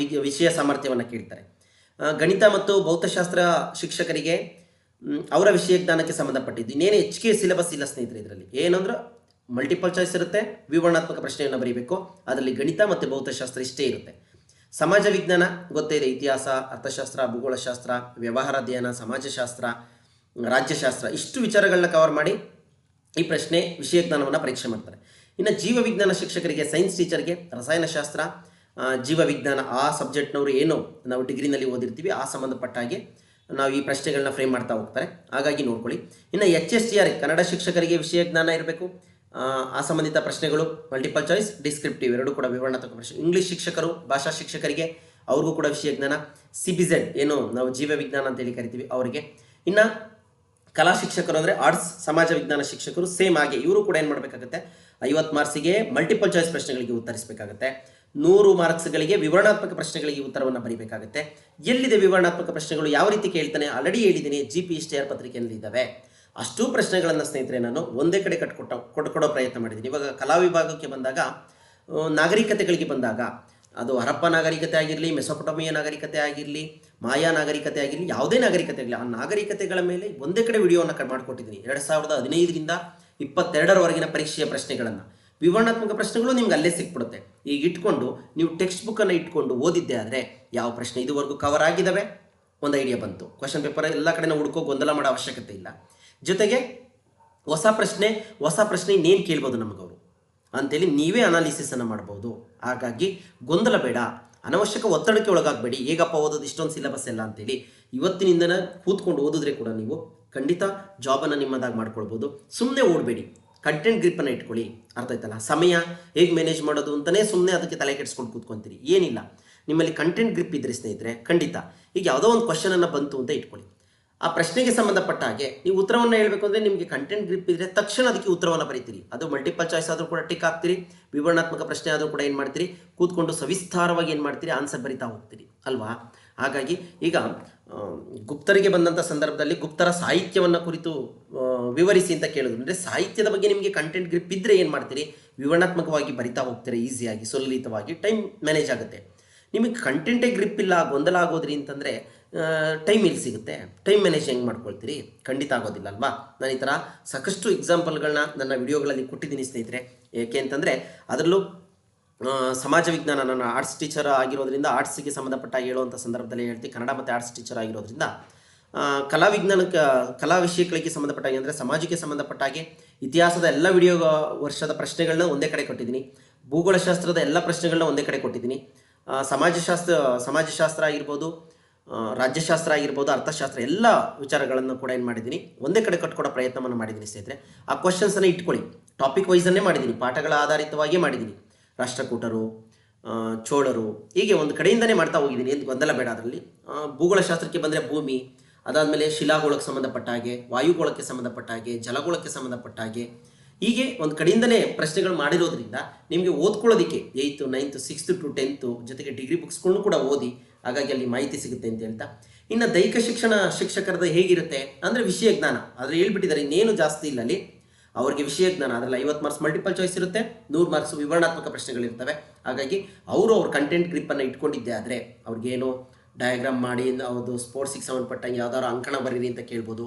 ವಿಷಯ ಸಾಮರ್ಥ್ಯವನ್ನು ಕೇಳ್ತಾರೆ. ಗಣಿತ ಮತ್ತು ಭೌತಶಾಸ್ತ್ರ ಶಿಕ್ಷಕರಿಗೆ ಅವರ ವಿಷಯ ಜ್ಞಾನಕ್ಕೆ ಸಂಬಂಧಪಟ್ಟಿದ್ದು ಇನ್ನೇನು HK ಸಿಲೆಬಸ್ ಇಲ್ಲ ಸ್ನೇಹಿತರೆ. ಇದರಲ್ಲಿ ಏನಂದ್ರೆ ಮಲ್ಟಿಪಲ್ ಚಾಯ್ಸ್ ಇರುತ್ತೆ, ವಿವರಣಾತ್ಮಕ ಪ್ರಶ್ನೆಯನ್ನು ಬರೀಬೇಕು. ಅದರಲ್ಲಿ ಗಣಿತ ಮತ್ತು ಭೌತಶಾಸ್ತ್ರ ಇಷ್ಟೇ ಇರುತ್ತೆ. ಸಮಾಜ ವಿಜ್ಞಾನ ಗೊತ್ತೇ ಇದೆ, ಇತಿಹಾಸ, ಅರ್ಥಶಾಸ್ತ್ರ, ಭೂಗೋಳಶಾಸ್ತ್ರ, ವ್ಯವಹಾರ ಅಧ್ಯಯನ, ಸಮಾಜಶಾಸ್ತ್ರ, ರಾಜ್ಯಶಾಸ್ತ್ರ, ಇಷ್ಟು ವಿಚಾರಗಳನ್ನ ಕವರ್ ಮಾಡಿ ಈ ವಿಷಯ ಜ್ಞಾನವನ್ನು ಪರೀಕ್ಷೆ ಮಾಡ್ತಾರೆ. ಇನ್ನು ಜೀವ ವಿಜ್ಞಾನ ಶಿಕ್ಷಕರಿಗೆ, ಸೈನ್ಸ್ ಟೀಚರ್ಗೆ ರಸಾಯನಶಾಸ್ತ್ರ, ಜೀವ ವಿಜ್ಞಾನ ಆ ಸಬ್ಜೆಕ್ಟ್ನವರು ಏನು ನಾವು ಡಿಗ್ರಿನಲ್ಲಿ ಓದಿರ್ತೀವಿ ಆ ಸಂಬಂಧಪಟ್ಟ ಹಾಗೆ ನಾವು ಈ ಪ್ರಶ್ನೆಗಳನ್ನ ಫ್ರೇಮ್ ಮಾಡ್ತಾ ಹೋಗ್ತಾರೆ, ಹಾಗಾಗಿ ನೋಡ್ಕೊಳ್ಳಿ. ಇನ್ನು HSTR ಕನ್ನಡ ಶಿಕ್ಷಕರಿಗೆ ವಿಷಯ ಜ್ಞಾನ ಇರಬೇಕು. ಆ ಸಂಬಂಧಿತ ಪ್ರಶ್ನೆಗಳು ಮಲ್ಟಿಪಲ್ ಚಾಯ್ಸ್, ಡಿಸ್ಕ್ರಿಪ್ಟಿವ್ ಎರಡೂ ಕೂಡ ವಿವರಣಾತ್ಮಕ ಪ್ರಶ್ನೆ. ಇಂಗ್ಲೀಷ್ ಶಿಕ್ಷಕರು, ಭಾಷಾ ಶಿಕ್ಷಕರಿಗೆ ಅವ್ರಿಗೂ ಕೂಡ ವಿಷಯ ಜ್ಞಾನ. CBZ ಏನು ನಾವು ಜೀವ ವಿಜ್ಞಾನ ಅಂತೇಳಿ ಕರಿತೀವಿ ಅವರಿಗೆ. ಇನ್ನು ಕಲಾ ಶಿಕ್ಷಕರು ಅಂದರೆ ಆರ್ಟ್ಸ್, ಸಮಾಜ ವಿಜ್ಞಾನ ಶಿಕ್ಷಕರು ಸೇಮ್ ಹಾಗೆ ಇವರು ಕೂಡ ಏನು ಮಾಡಬೇಕಾಗುತ್ತೆ, 50 ಮಾರ್ಕ್ಸಿಗೆ ಮಲ್ಟಿಪಲ್ ಚಾಯ್ಸ್ ಪ್ರಶ್ನೆಗಳಿಗೆ ಉತ್ತರಿಸಬೇಕಾಗುತ್ತೆ. 100 ಮಾರ್ಕ್ಸ್ಗಳಿಗೆ ವಿವರಣಾತ್ಮಕ ಪ್ರಶ್ನೆಗಳಿಗೆ ಉತ್ತರವನ್ನು ಬರೀಬೇಕಾಗುತ್ತೆ. ಎಲ್ಲಿದೆ ವಿವರಣಾತ್ಮಕ ಪ್ರಶ್ನೆಗಳು, ಯಾವ ರೀತಿ ಕೇಳ್ತಾನೆ, ಆಲ್ರೆಡಿ ಹೇಳಿದ್ದೀನಿ, GPSTR ಪತ್ರಿಕೆಯಲ್ಲಿ ಇದ್ದಾವೆ. ಅಷ್ಟೂ ಪ್ರಶ್ನೆಗಳನ್ನು ಸ್ನೇಹಿತರೆ ನಾನು ಒಂದೇ ಕಡೆ ಕೊಟ್ಕೊಡೋ ಪ್ರಯತ್ನ ಮಾಡಿದ್ದೀನಿ. ಇವಾಗ ಕಲಾ ವಿಭಾಗಕ್ಕೆ ಬಂದಾಗ, ನಾಗರಿಕತೆಗಳಿಗೆ ಬಂದಾಗ, ಅದು ಹರಪ್ಪ ನಾಗರಿಕತೆ ಆಗಿರಲಿ, ಮೆಸೊಪೊಟಮಿಯ ನಾಗರಿಕತೆ ಆಗಿರಲಿ, ಮಾಯಾ ನಾಗರಿಕತೆ ಆಗಿರಲಿ, ಯಾವುದೇ ನಾಗರಿಕತೆ ಆಗಲಿ, ಆ ನಾಗರಿಕತೆಗಳ ಮೇಲೆ ಒಂದೇ ಕಡೆ ವಿಡಿಯೋವನ್ನು ಮಾಡಿಕೊಟ್ಟಿದ್ದೀನಿ. 2015ರಿಂದ 22ರವರೆಗಿನ ಪರೀಕ್ಷೆಯ ಪ್ರಶ್ನೆಗಳನ್ನು, ವಿವರಣಾತ್ಮಕ ಪ್ರಶ್ನೆಗಳು ನಿಮ್ಗೆ ಅಲ್ಲೇ ಸಿಕ್ಬಿಡುತ್ತೆ. ಈಗ ಇಟ್ಕೊಂಡು ನೀವು ಟೆಕ್ಸ್ಟ್ ಬುಕ್ಕನ್ನು ಇಟ್ಕೊಂಡು ಓದಿದ್ದೆ ಆದರೆ ಯಾವ ಪ್ರಶ್ನೆ ಇದುವರೆಗೂ ಕವರ್ ಆಗಿದ್ದಾವೆ ಒಂದು ಐಡಿಯಾ ಬಂತು. ಕ್ವಶನ್ ಪೇಪರ್ ಎಲ್ಲ ಕಡೆ ಹುಡ್ಕೋ ಗೊಂದಲ ಮಾಡೋ ಅವಶ್ಯಕತೆ ಇಲ್ಲ. ಜೊತೆಗೆ ಹೊಸ ಪ್ರಶ್ನೆ ಇನ್ನೇನು ಕೇಳ್ಬೋದು ನಮಗವರು ಅಂತೇಳಿ ನೀವೇ ಅನಾಲಿಸಿಸನ್ನು ಮಾಡ್ಬೋದು. ಹಾಗಾಗಿ ಗೊಂದಲ ಬೇಡ, ಅನವಶ್ಯಕ ಒತ್ತಡಕ್ಕೆ ಒಳಗಾಗಬೇಡಿ. ಹೇಗಪ್ಪ ಓದೋದು ಇಷ್ಟೊಂದು ಸಿಲೆಬಸ್ ಎಲ್ಲ ಅಂತೇಳಿ ಇವತ್ತಿನಿಂದನೇ ಕೂತ್ಕೊಂಡು ಓದಿದ್ರೆ ಕೂಡ ನೀವು ಖಂಡಿತ ಜಾಬನ್ನು ನಿಮ್ಮದಾಗಿ ಮಾಡ್ಕೊಳ್ಬೋದು. ಸುಮ್ಮನೆ ಓಡಬೇಡಿ, ಕಂಟೆಂಟ್ ಗ್ರಿಪ್ಪನ್ನು ಇಟ್ಕೊಳ್ಳಿ. ಅರ್ಥ ಆಯ್ತಲ್ಲ, ಸಮಯ ಹೇಗೆ ಮ್ಯಾನೇಜ್ ಮಾಡೋದು ಅಂತಲೇ ಸುಮ್ಮನೆ ಅದಕ್ಕೆ ತಲೆ ಕೆಡಿಸ್ಕೊಂಡು ಕೂತ್ಕೊತೀರಿ. ಏನಿಲ್ಲ, ನಿಮ್ಮಲ್ಲಿ ಕಂಟೆಂಟ್ ಗ್ರಿಪ್ ಇದ್ದರೆ ಸ್ನೇಹಿತರೆ ಖಂಡಿತ ಈಗ ಯಾವುದೋ ಒಂದು ಕ್ವಶನನ್ನು ಬಂತು ಅಂತ ಇಟ್ಕೊಳ್ಳಿ, ಆ ಪ್ರಶ್ನೆಗೆ ಸಂಬಂಧಪಟ್ಟ ಹಾಗೆ ನೀವು ಉತ್ತರವನ್ನು ಹೇಳಬೇಕು ಅಂದರೆ ನಿಮಗೆ ಕಂಟೆಂಟ್ ಗ್ರಿಪ್ ಇದ್ದರೆ ತಕ್ಷಣ ಅದಕ್ಕೆ ಉತ್ತರವನ್ನು ಬರೀತೀರಿ. ಅದು ಮಲ್ಟಿಪಲ್ ಚಾಯ್ಸ್ ಆದರೂ ಕೂಡ ಟಿಕ್ ಹಾಕ್ತೀರಿ, ವಿವರಣಾತ್ಮಕ ಪ್ರಶ್ನೆ ಆದರೂ ಕೂಡ ಏನು ಮಾಡ್ತೀರಿ, ಕೂತ್ಕೊಂಡು ಸವಿಸ್ತಾರವಾಗಿ ಏನು ಮಾಡ್ತೀರಿ, ಆನ್ಸರ್ ಬರಿತಾ ಹೋಗ್ತೀರಿ ಅಲ್ವಾ. ಹಾಗಾಗಿ ಈಗ ಗುಪ್ತರಿಗೆ ಬಂದಂಥ ಸಂದರ್ಭದಲ್ಲಿ ಗುಪ್ತರ ಸಾಹಿತ್ಯವನ್ನು ಕುರಿತು ವಿವರಿಸಿ ಅಂತ ಕೇಳಿದ್ರು. ಅಂದರೆ ಸಾಹಿತ್ಯದ ಬಗ್ಗೆ ನಿಮಗೆ ಕಂಟೆಂಟ್ ಗ್ರಿಪ್ ಇದ್ದರೆ ಏನು ಮಾಡ್ತೀರಿ, ವಿವರಣಾತ್ಮಕವಾಗಿ ಬರಿತಾ ಹೋಗ್ತೀರಿ, ಈಸಿಯಾಗಿ ಸುಲಲಿತವಾಗಿ, ಟೈಮ್ ಮ್ಯಾನೇಜ್ ಆಗುತ್ತೆ. ನಿಮಗೆ ಕಂಟೆಂಟೇ ಗ್ರಿಪ್ ಇಲ್ಲ, ಗೊಂದಲ ಆಗೋದ್ರಿ ಅಂತಂದರೆ ಟೈಮ್ ಎಲ್ಲಿ ಸಿಗುತ್ತೆ, ಟೈಮ್ ಮ್ಯಾನೇಜ್ ಹೆಂಗೆ ಮಾಡ್ಕೊಳ್ತೀರಿ, ಖಂಡಿತ ಆಗೋದಿಲ್ಲ ಅಲ್ವಾ. ನಾನು ಈ ಥರ ಸಾಕಷ್ಟು ಎಕ್ಸಾಂಪಲ್ಗಳನ್ನ ನನ್ನ ವಿಡಿಯೋಗಳಲ್ಲಿ ಕೊಟ್ಟಿದ್ದೀನಿ ಸ್ನೇಹಿತರೆ. ಏಕೆ ಅಂತಂದರೆ ಅದರಲ್ಲೂ ಸಮಾಜ ವಿಜ್ಞಾನ, ನಾನು ಆರ್ಟ್ಸ್ ಟೀಚರ್ ಆಗಿರೋದ್ರಿಂದ ಆರ್ಟ್ಸಿಗೆ ಸಂಬಂಧಪಟ್ಟ ಹೇಳುವಂಥ ಸಂದರ್ಭದಲ್ಲಿ ಹೇಳ್ತೀವಿ, ಕನ್ನಡ ಮತ್ತು ಆರ್ಟ್ಸ್ ಟೀಚರ್ ಆಗಿರೋದ್ರಿಂದ ಕಲಾ ವಿಷಯಗಳಿಗೆ ಸಂಬಂಧಪಟ್ಟ ಹಾಗೆ ಅಂದರೆ ಸಮಾಜಕ್ಕೆ ಸಂಬಂಧಪಟ್ಟ ಹಾಗೆ ಇತಿಹಾಸದ ಎಲ್ಲ ವಿಡಿಯೋ ವರ್ಷದ ಪ್ರಶ್ನೆಗಳನ್ನ ಒಂದೇ ಕಡೆ ಕೊಟ್ಟಿದ್ದೀನಿ, ಭೂಗೋಳಶಾಸ್ತ್ರದ ಎಲ್ಲ ಪ್ರಶ್ನೆಗಳನ್ನ ಒಂದೇ ಕಡೆ ಕೊಟ್ಟಿದ್ದೀನಿ, ಸಮಾಜಶಾಸ್ತ್ರ ಆಗಿರ್ಬೋದು, ರಾಜ್ಯಶಾಸ್ತ್ರ ಆಗಿರ್ಬೋದು, ಅರ್ಥಶಾಸ್ತ್ರ ಎಲ್ಲ ವಿಚಾರಗಳನ್ನು ಕೂಡ ಏನು ಮಾಡಿದ್ದೀನಿ ಒಂದೇ ಕಡೆ ಕಟ್ಕೊಡೋ ಪ್ರಯತ್ನವನ್ನು ಮಾಡಿದ್ದೀನಿ ಸ್ನೇಹಿತರೆ. ಆ ಕ್ವಶನ್ಸನ್ನು ಇಟ್ಕೊಳ್ಳಿ, ಟಾಪಿಕ್ ವೈಸನ್ನೇ ಮಾಡಿದ್ದೀನಿ, ಪಾಠಗಳ ಆಧಾರಿತವಾಗಿಯೇ ಮಾಡಿದ್ದೀನಿ. ರಾಷ್ಟ್ರಕೂಟರು, ಚೋಳರು, ಹೀಗೆ ಒಂದು ಕಡೆಯಿಂದನೇ ಮಾಡ್ತಾ ಹೋಗಿದ್ದೀನಿ, ಏನು ಗೊಂದಲ ಬೇಡ ಅದರಲ್ಲಿ. ಭೂಗೋಳಶಾಸ್ತ್ರಕ್ಕೆ ಬಂದರೆ ಭೂಮಿ, ಅದಾದಮೇಲೆ ಶಿಲಾಗೋಳಕ್ಕೆ ಸಂಬಂಧಪಟ್ಟ ಹಾಗೆ, ವಾಯುಗೋಳಕ್ಕೆ ಸಂಬಂಧಪಟ್ಟ ಹಾಗೆ, ಜಲಗೋಳಕ್ಕೆ ಸಂಬಂಧಪಟ್ಟ ಹಾಗೆ, ಹೀಗೆ ಒಂದು ಕಡೆಯಿಂದನೇ ಪ್ರಶ್ನೆಗಳು ಮಾಡಿರೋದ್ರಿಂದ ನಿಮಗೆ ಓದ್ಕೊಳ್ಳೋದಕ್ಕೆ 8th 9th 6th to 10th ಜೊತೆಗೆ ಡಿಗ್ರಿ ಬುಕ್ಸ್ಗಳನ್ನು ಕೂಡ ಓದಿ, ಹಾಗಾಗಿ ಅಲ್ಲಿ ಮಾಹಿತಿ ಸಿಗುತ್ತೆ ಅಂತ ಹೇಳ್ತಾ. ಇನ್ನು ದೈಹಿಕ ಶಿಕ್ಷಣ ಶಿಕ್ಷಕರದ ಹೇಗಿರುತ್ತೆ ಅಂದರೆ ವಿಷಯ ಜ್ಞಾನ, ಆದರೆ ಹೇಳ್ಬಿಟ್ಟಿದ್ದಾರೆ, ಇನ್ನೇನು ಜಾಸ್ತಿ ಇಲ್ಲ ಅಲ್ಲಿ. ಅವರಿಗೆ ವಿಷಯ ಜ್ಞಾನ, ಅದರಲ್ಲಿ 50 ಮಾರ್ಕ್ಸ್ ಮಲ್ಟಿಪಲ್ ಚಾಯ್ಸ್ ಇರುತ್ತೆ, 100 ಮಾರ್ಕ್ಸ್ ವಿವರಣಾತ್ಮಕ ಪ್ರಶ್ನೆಗಳಿರ್ತವೆ. ಹಾಗಾಗಿ ಅವ್ರ ಕಂಟೆಂಟ್ ಗ್ರಿಪ್ಪನ್ನು ಇಟ್ಕೊಂಡಿದ್ದೆ ಆದರೆ ಅವ್ರಿಗೇನು ಡಯಾಗ್ರಾಮ್ ಮಾಡಿ ಅವ್ರದ್ದು ಸ್ಪೋರ್ಟ್ಸಿಗೆ ಸಂಬಂಧಪಟ್ಟಂಗೆ ಯಾವ್ದಾದ್ರು ಅಂಕಣ ಬರೀರಿ ಅಂತ ಕೇಳ್ಬೋದು,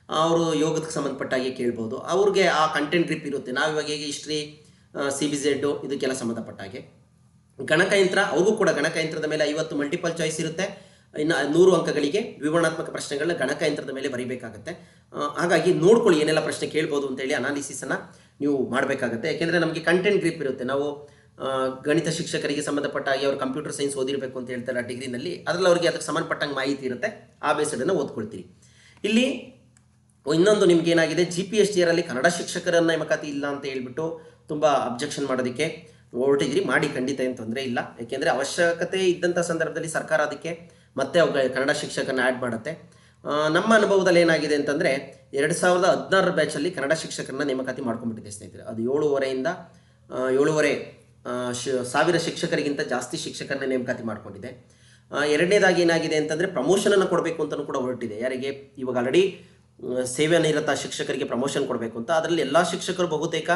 ಅವರು ಯೋಗಕ್ಕೆ ಸಂಬಂಧಪಟ್ಟಾಗೆ ಕೇಳ್ಬೋದು, ಅವ್ರಿಗೆ ಆ ಕಂಟೆಂಟ್ ಗ್ರಿಪ್ ಇರುತ್ತೆ. ನಾವಿವಾಗ ಹೇಗೆ ಹಿಸ್ಟ್ರಿ, CBZ ಇದಕ್ಕೆಲ್ಲ ಸಂಬಂಧಪಟ್ಟಾಗೆ. ಗಣಕಯಂತ್ರ, ಅವ್ರಿಗೂ ಕೂಡ ಗಣಕಯಂತ್ರದ ಮೇಲೆ 50 ಮಲ್ಟಿಪಲ್ ಚಾಯ್ಸ್ ಇರುತ್ತೆ, ಇನ್ನು 100 ಅಂಕಗಳಿಗೆ ವಿವರಣಾತ್ಮಕ ಪ್ರಶ್ನೆಗಳನ್ನ ಗಣಕಯಂತ್ರದ ಮೇಲೆ ಬರೀಬೇಕಾಗುತ್ತೆ. ಹಾಗಾಗಿ ನೋಡ್ಕೊಳ್ಳಿ ಏನೆಲ್ಲ ಪ್ರಶ್ನೆ ಕೇಳ್ಬೋದು ಅಂತೇಳಿ ಅನಾಲಿಸಿಸನ್ನು ನೀವು ಮಾಡಬೇಕಾಗುತ್ತೆ. ಯಾಕೆಂದರೆ ನಮಗೆ ಕಂಟೆಂಟ್ ಗ್ರಿಪ್ ಇರುತ್ತೆ. ನಾವು ಗಣಿತ ಶಿಕ್ಷಕರಿಗೆ ಸಂಬಂಧಪಟ್ಟ ಹಾಗೆ ಅವರು ಕಂಪ್ಯೂಟರ್ ಸೈನ್ಸ್ ಓದಿರಬೇಕು ಅಂತ ಹೇಳ್ತಾರೆ ಡಿಗ್ರಿನಲ್ಲಿ, ಅದರಲ್ಲಿ ಅವ್ರಿಗೆ ಅದಕ್ಕೆ ಸಂಬಂಧಪಟ್ಟಂಗೆ ಮಾಹಿತಿ ಇರುತ್ತೆ, ಆ ಬೇಸಡನ್ನು ಓದ್ಕೊಳ್ತೀರಿ. ಇಲ್ಲಿ ಇನ್ನೊಂದು ನಿಮ್ಗೆ ಏನಾಗಿದೆ, GPSTR ಕನ್ನಡ ಶಿಕ್ಷಕರನ್ನ ನೇಮಕಾತಿ ಇಲ್ಲ ಅಂತ ಹೇಳ್ಬಿಟ್ಟು ತುಂಬ ಅಬ್ಜೆಕ್ಷನ್ ಮಾಡೋದಕ್ಕೆ ಹೊರಟಿದ್ರಿ, ಮಾಡಿ, ಖಂಡಿತ ಏನು ತೊಂದರೆ ಇಲ್ಲ. ಯಾಕೆಂದರೆ ಅವಶ್ಯಕತೆ ಇದ್ದಂಥ ಸಂದರ್ಭದಲ್ಲಿ ಸರ್ಕಾರ ಅದಕ್ಕೆ ಮತ್ತೆ ಕನ್ನಡ ಶಿಕ್ಷಕರನ್ನ ಆ್ಯಡ್ ಮಾಡುತ್ತೆ. ನಮ್ಮ ಅನುಭವದಲ್ಲಿ ಏನಾಗಿದೆ ಅಂತಂದರೆ 2016 ಬ್ಯಾಚಲ್ಲಿ ಕನ್ನಡ ಶಿಕ್ಷಕರನ್ನ ನೇಮಕಾತಿ ಮಾಡ್ಕೊಂಡ್ಬಿಟ್ಟಿದೆ ಸ್ನೇಹಿತರೆ. ಅದು 7,500 ಶಿಕ್ಷಕರಿಗಿಂತ ಜಾಸ್ತಿ ಶಿಕ್ಷಕರನ್ನ ನೇಮಕಾತಿ ಮಾಡ್ಕೊಂಡಿದೆ. ಎರಡನೇದಾಗಿ ಏನಾಗಿದೆ ಅಂತಂದರೆ ಪ್ರಮೋಷನನ್ನು ಕೊಡಬೇಕು ಅಂತಲೂ ಕೂಡ ಹೊರಟಿದೆ. ಯಾರಿಗೆ ಇವಾಗ ಆಲ್ರೆಡಿ ಸೇವೆ ನಿರತ ಶಿಕ್ಷಕರಿಗೆ ಪ್ರಮೋಷನ್ ಕೊಡಬೇಕು ಅಂತ. ಅದರಲ್ಲಿ ಎಲ್ಲ ಶಿಕ್ಷಕರು ಬಹುತೇಕ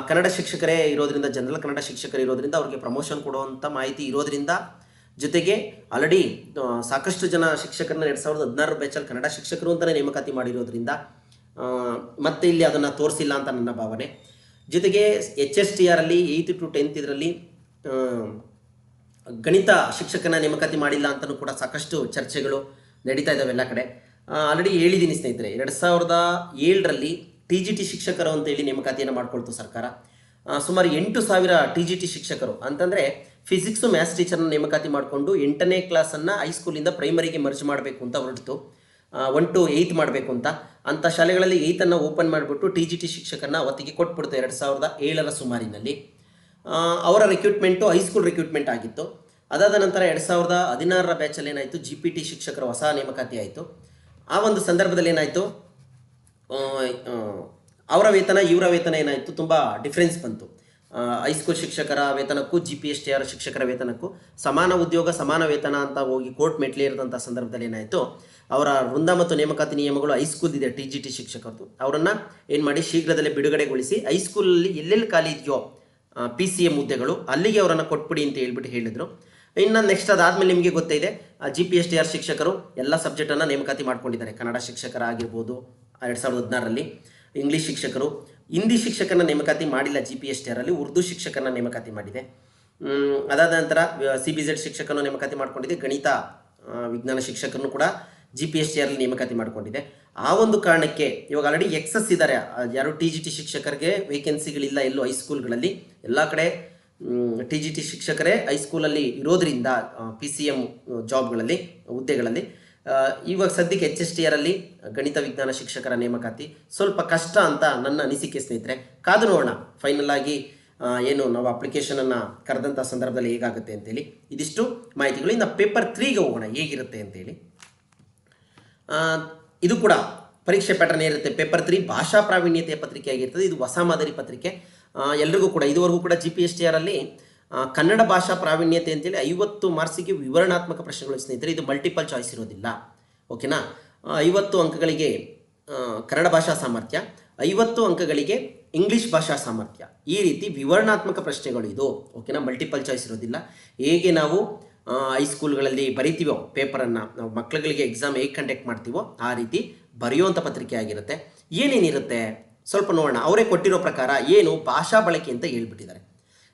ಕನ್ನಡ ಶಿಕ್ಷಕರೇ ಇರೋದ್ರಿಂದ, ಜನರಲ್ ಕನ್ನಡ ಶಿಕ್ಷಕರು ಇರೋದ್ರಿಂದ ಅವ್ರಿಗೆ ಪ್ರಮೋಷನ್ ಕೊಡುವಂಥ ಮಾಹಿತಿ ಇರೋದ್ರಿಂದ, ಜೊತೆಗೆ ಆಲ್ರೆಡಿ ಸಾಕಷ್ಟು ಜನ ಶಿಕ್ಷಕರನ್ನ 2016 ಬ್ಯಾಚಲ್ಲಿ ಕನ್ನಡ ಶಿಕ್ಷಕರು ಅಂತಲೇ ನೇಮಕಾತಿ ಮಾಡಿರೋದ್ರಿಂದ ಮತ್ತೆ ಇಲ್ಲಿ ಅದನ್ನು ತೋರಿಸಿಲ್ಲ ಅಂತ ನನ್ನ ಭಾವನೆ. ಜೊತೆಗೆ HSTR 8th to 10th ಇದರಲ್ಲಿ ಗಣಿತ ಶಿಕ್ಷಕನ ನೇಮಕಾತಿ ಮಾಡಿಲ್ಲ ಅಂತಲೂ ಕೂಡ ಸಾಕಷ್ಟು ಚರ್ಚೆಗಳು ನಡೀತಾ ಇದ್ದಾವೆ ಎಲ್ಲ ಕಡೆ. ಆಲ್ರೆಡಿ ಹೇಳಿದ್ದೀನಿ ಸ್ನೇಹಿತರೆ, 2007 TGT ಶಿಕ್ಷಕರು ಅಂತೇಳಿ ನೇಮಕಾತಿಯನ್ನು ಮಾಡ್ಕೊಳ್ತು ಸರ್ಕಾರ. ಸುಮಾರು 8,000 TGT ಶಿಕ್ಷಕರು ಅಂತಂದರೆ ಫಿಸಿಕ್ಸು ಮ್ಯಾಥ್ಸ್ ಟೀಚರ್ನ ನೇಮಕಾತಿ ಮಾಡಿಕೊಂಡು 8ನೇ ಕ್ಲಾಸನ್ನು ಹೈಸ್ಕೂಲಿಂದ ಪ್ರೈಮರಿಗೆ ಮರ್ಜ್ ಮಾಡಬೇಕು ಅಂತ ಹೊರಟಿತು. 1 to 8 ಮಾಡಬೇಕು ಅಂಥ ಶಾಲೆಗಳಲ್ಲಿ 8ಅನ್ನು ಓಪನ್ ಮಾಡಿಬಿಟ್ಟು TGT ಶಿಕ್ಷಕರನ್ನ ಅವತ್ತಿಗೆ ಕೊಟ್ಬಿಡ್ತು 2007ರ ಸುಮಾರಿನಲ್ಲಿ. ಅವರ ರಿಕ್ರೂಟ್ಮೆಂಟು ಹೈಸ್ಕೂಲ್ ರಿಕ್ರೂಟ್ಮೆಂಟ್ ಆಗಿತ್ತು. ಅದಾದ ನಂತರ 2016ರ ಬ್ಯಾಚಲ್ಲಿ ಏನಾಯಿತು, GPT ಶಿಕ್ಷಕರ ಹೊಸ ನೇಮಕಾತಿ ಆಯಿತು. ಆ ಒಂದು ಸಂದರ್ಭದಲ್ಲಿ ಏನಾಯಿತು, ಅವರ ವೇತನ ಇವರ ವೇತನ ಏನಾಯಿತು, ತುಂಬ ಡಿಫ್ರೆನ್ಸ್ ಬಂತು. ಹೈಸ್ಕೂಲ್ ಶಿಕ್ಷಕರ ವೇತನಕ್ಕೂ GPSTR ಶಿಕ್ಷಕರ ವೇತನಕ್ಕೂ ಸಮಾನ ಉದ್ಯೋಗ ಸಮಾನ ವೇತನ ಅಂತ ಹೋಗಿ ಕೋರ್ಟ್ ಮೆಟ್ಲೇರಿದಂಥ ಸಂದರ್ಭದಲ್ಲಿ ಏನಾಯಿತು, ಅವರ ವೃಂದ ಮತ್ತು ನೇಮಕಾತಿ ನಿಯಮಗಳು ಹೈಸ್ಕೂಲ್ ಇದೆ TGT ಶಿಕ್ಷಕರದ್ದು, ಅವರನ್ನು ಏನು ಮಾಡಿ ಶೀಘ್ರದಲ್ಲೇ ಬಿಡುಗಡೆಗೊಳಿಸಿ ಹೈಸ್ಕೂಲಲ್ಲಿ ಎಲ್ಲೆಲ್ಲಿ ಖಾಲಿ ಇದೆಯೋ PCM ಹುದ್ದೆಗಳು ಅಲ್ಲಿಗೆ ಅವರನ್ನು ಕೊಟ್ಬಿಡಿ ಅಂತ ಹೇಳ್ಬಿಟ್ಟು ಹೇಳಿದರು. ಇನ್ನು ನೆಕ್ಸ್ಟ್ ಅದಾದಮೇಲೆ ನಿಮಗೆ ಗೊತ್ತಿದೆ, GPSTR ಶಿಕ್ಷಕರು ಎಲ್ಲ ಸಬ್ಜೆಕ್ಟನ್ನು ನೇಮಕಾತಿ ಮಾಡ್ಕೊಂಡಿದ್ದಾರೆ. ಕನ್ನಡ ಶಿಕ್ಷಕರಾಗಿರ್ಬೋದು 2016ರಲ್ಲಿ, ಇಂಗ್ಲೀಷ್ ಶಿಕ್ಷಕರು, ಹಿಂದಿ ಶಿಕ್ಷಕರನ್ನ ನೇಮಕಾತಿ ಮಾಡಿಲ್ಲ GPSTRಲ್ಲಿ, ಉರ್ದು ಶಿಕ್ಷಕರನ್ನ ನೇಮಕಾತಿ ಮಾಡಿದೆ. ಅದಾದ ನಂತರ CBZ ಶಿಕ್ಷಕರನ್ನು ನೇಮಕಾತಿ ಮಾಡ್ಕೊಂಡಿದೆ, ಗಣಿತ ವಿಜ್ಞಾನ ಶಿಕ್ಷಕರನ್ನು ಕೂಡ GPSTRಲ್ಲಿ ನೇಮಕಾತಿ ಮಾಡ್ಕೊಂಡಿದೆ. ಆ ಒಂದು ಕಾರಣಕ್ಕೆ ಇವಾಗ ಆಲ್ರೆಡಿ ಎಕ್ಸಸ್ ಇದ್ದಾರೆ, ಯಾರು TGT ಶಿಕ್ಷಕರಿಗೆ ವೇಕೆನ್ಸಿಗಳಿಲ್ಲ ಎಲ್ಲೂ ಹೈಸ್ಕೂಲ್ಗಳಲ್ಲಿ, ಎಲ್ಲ ಕಡೆ TGT ಶಿಕ್ಷಕರೇ ಹೈಸ್ಕೂಲಲ್ಲಿ ಇರೋದ್ರಿಂದ PCM ಜಾಬ್ಗಳಲ್ಲಿ ಹುದ್ದೆಗಳಲ್ಲಿ ಇವಾಗ ಸದ್ಯಕ್ಕೆ HSTRಲ್ಲಿ ಗಣಿತ ವಿಜ್ಞಾನ ಶಿಕ್ಷಕರ ನೇಮಕಾತಿ ಸ್ವಲ್ಪ ಕಷ್ಟ ಅಂತ ನನ್ನ ಅನಿಸಿಕೆ ಸ್ನೇಹಿತರೆ. ಕಾದು ನೋಡೋಣ ಫೈನಲ್ ಆಗಿ ಏನು ನಾವು ಅಪ್ಲಿಕೇಶನನ್ನು ಕರೆದಂಥ ಸಂದರ್ಭದಲ್ಲಿ ಹೇಗಾಗುತ್ತೆ ಅಂತೇಳಿ. ಇದಿಷ್ಟು ಮಾಹಿತಿಗಳು. ಇನ್ನು ಪೇಪರ್ 3ಗೆ ಹೋಗೋಣ ಹೇಗಿರುತ್ತೆ ಅಂತೇಳಿ. ಇದು ಕೂಡ ಪರೀಕ್ಷೆ ಪ್ಯಾಟರ್ನ್ ಇರುತ್ತೆ. ಪೇಪರ್ 3 ಭಾಷಾ ಪ್ರಾವೀಣ್ಯತೆಯ ಪತ್ರಿಕೆ ಆಗಿರ್ತದೆ. ಇದು ಹೊಸ ಮಾದರಿ ಪತ್ರಿಕೆ. ಎಲ್ರಿಗೂ ಕೂಡ ಇದುವರೆಗೂ ಕೂಡ GPSTRಲ್ಲಿ ಕನ್ನಡ ಭಾಷಾ ಪ್ರಾವೀಣ್ಯತೆ ಅಂತೇಳಿ 50 ಮಾರ್ಕ್ಸಿಗೆ ವಿವರಣಾತ್ಮಕ ಪ್ರಶ್ನೆಗಳು ಸ್ನೇಹಿತರೆ. ಇದು ಮಲ್ಟಿಪಲ್ ಚಾಯ್ಸ್ ಇರೋದಿಲ್ಲ, ಓಕೆನಾ. 50 ಅಂಕಗಳಿಗೆ ಕನ್ನಡ ಭಾಷಾ ಸಾಮರ್ಥ್ಯ, 50 ಅಂಕಗಳಿಗೆ ಇಂಗ್ಲೀಷ್ ಭಾಷಾ ಸಾಮರ್ಥ್ಯ, ಈ ರೀತಿ ವಿವರಣಾತ್ಮಕ ಪ್ರಶ್ನೆಗಳು ಇದು, ಓಕೆನಾ. ಮಲ್ಟಿಪಲ್ ಚಾಯ್ಸ್ ಇರೋದಿಲ್ಲ. ಹೇಗೆ ನಾವು ಹೈಸ್ಕೂಲ್ಗಳಲ್ಲಿ ಬರಿತೀವೋ ಪೇಪರನ್ನು, ನಾವು ಮಕ್ಕಳುಗಳಿಗೆ ಎಕ್ಸಾಮ್ ಹೇಗೆ ಕಂಡಕ್ಟ್ ಮಾಡ್ತೀವೋ ಆ ರೀತಿ ಬರೆಯುವಂಥ ಪತ್ರಿಕೆ ಆಗಿರುತ್ತೆ. ಏನೇನಿರುತ್ತೆ ಸ್ವಲ್ಪ ನೋಡೋಣ. ಅವರೇ ಕೊಟ್ಟಿರೋ ಪ್ರಕಾರ ಏನು ಭಾಷಾ ಬಳಕೆ ಅಂತ ಹೇಳ್ಬಿಟ್ಟಿದ್ದಾರೆ.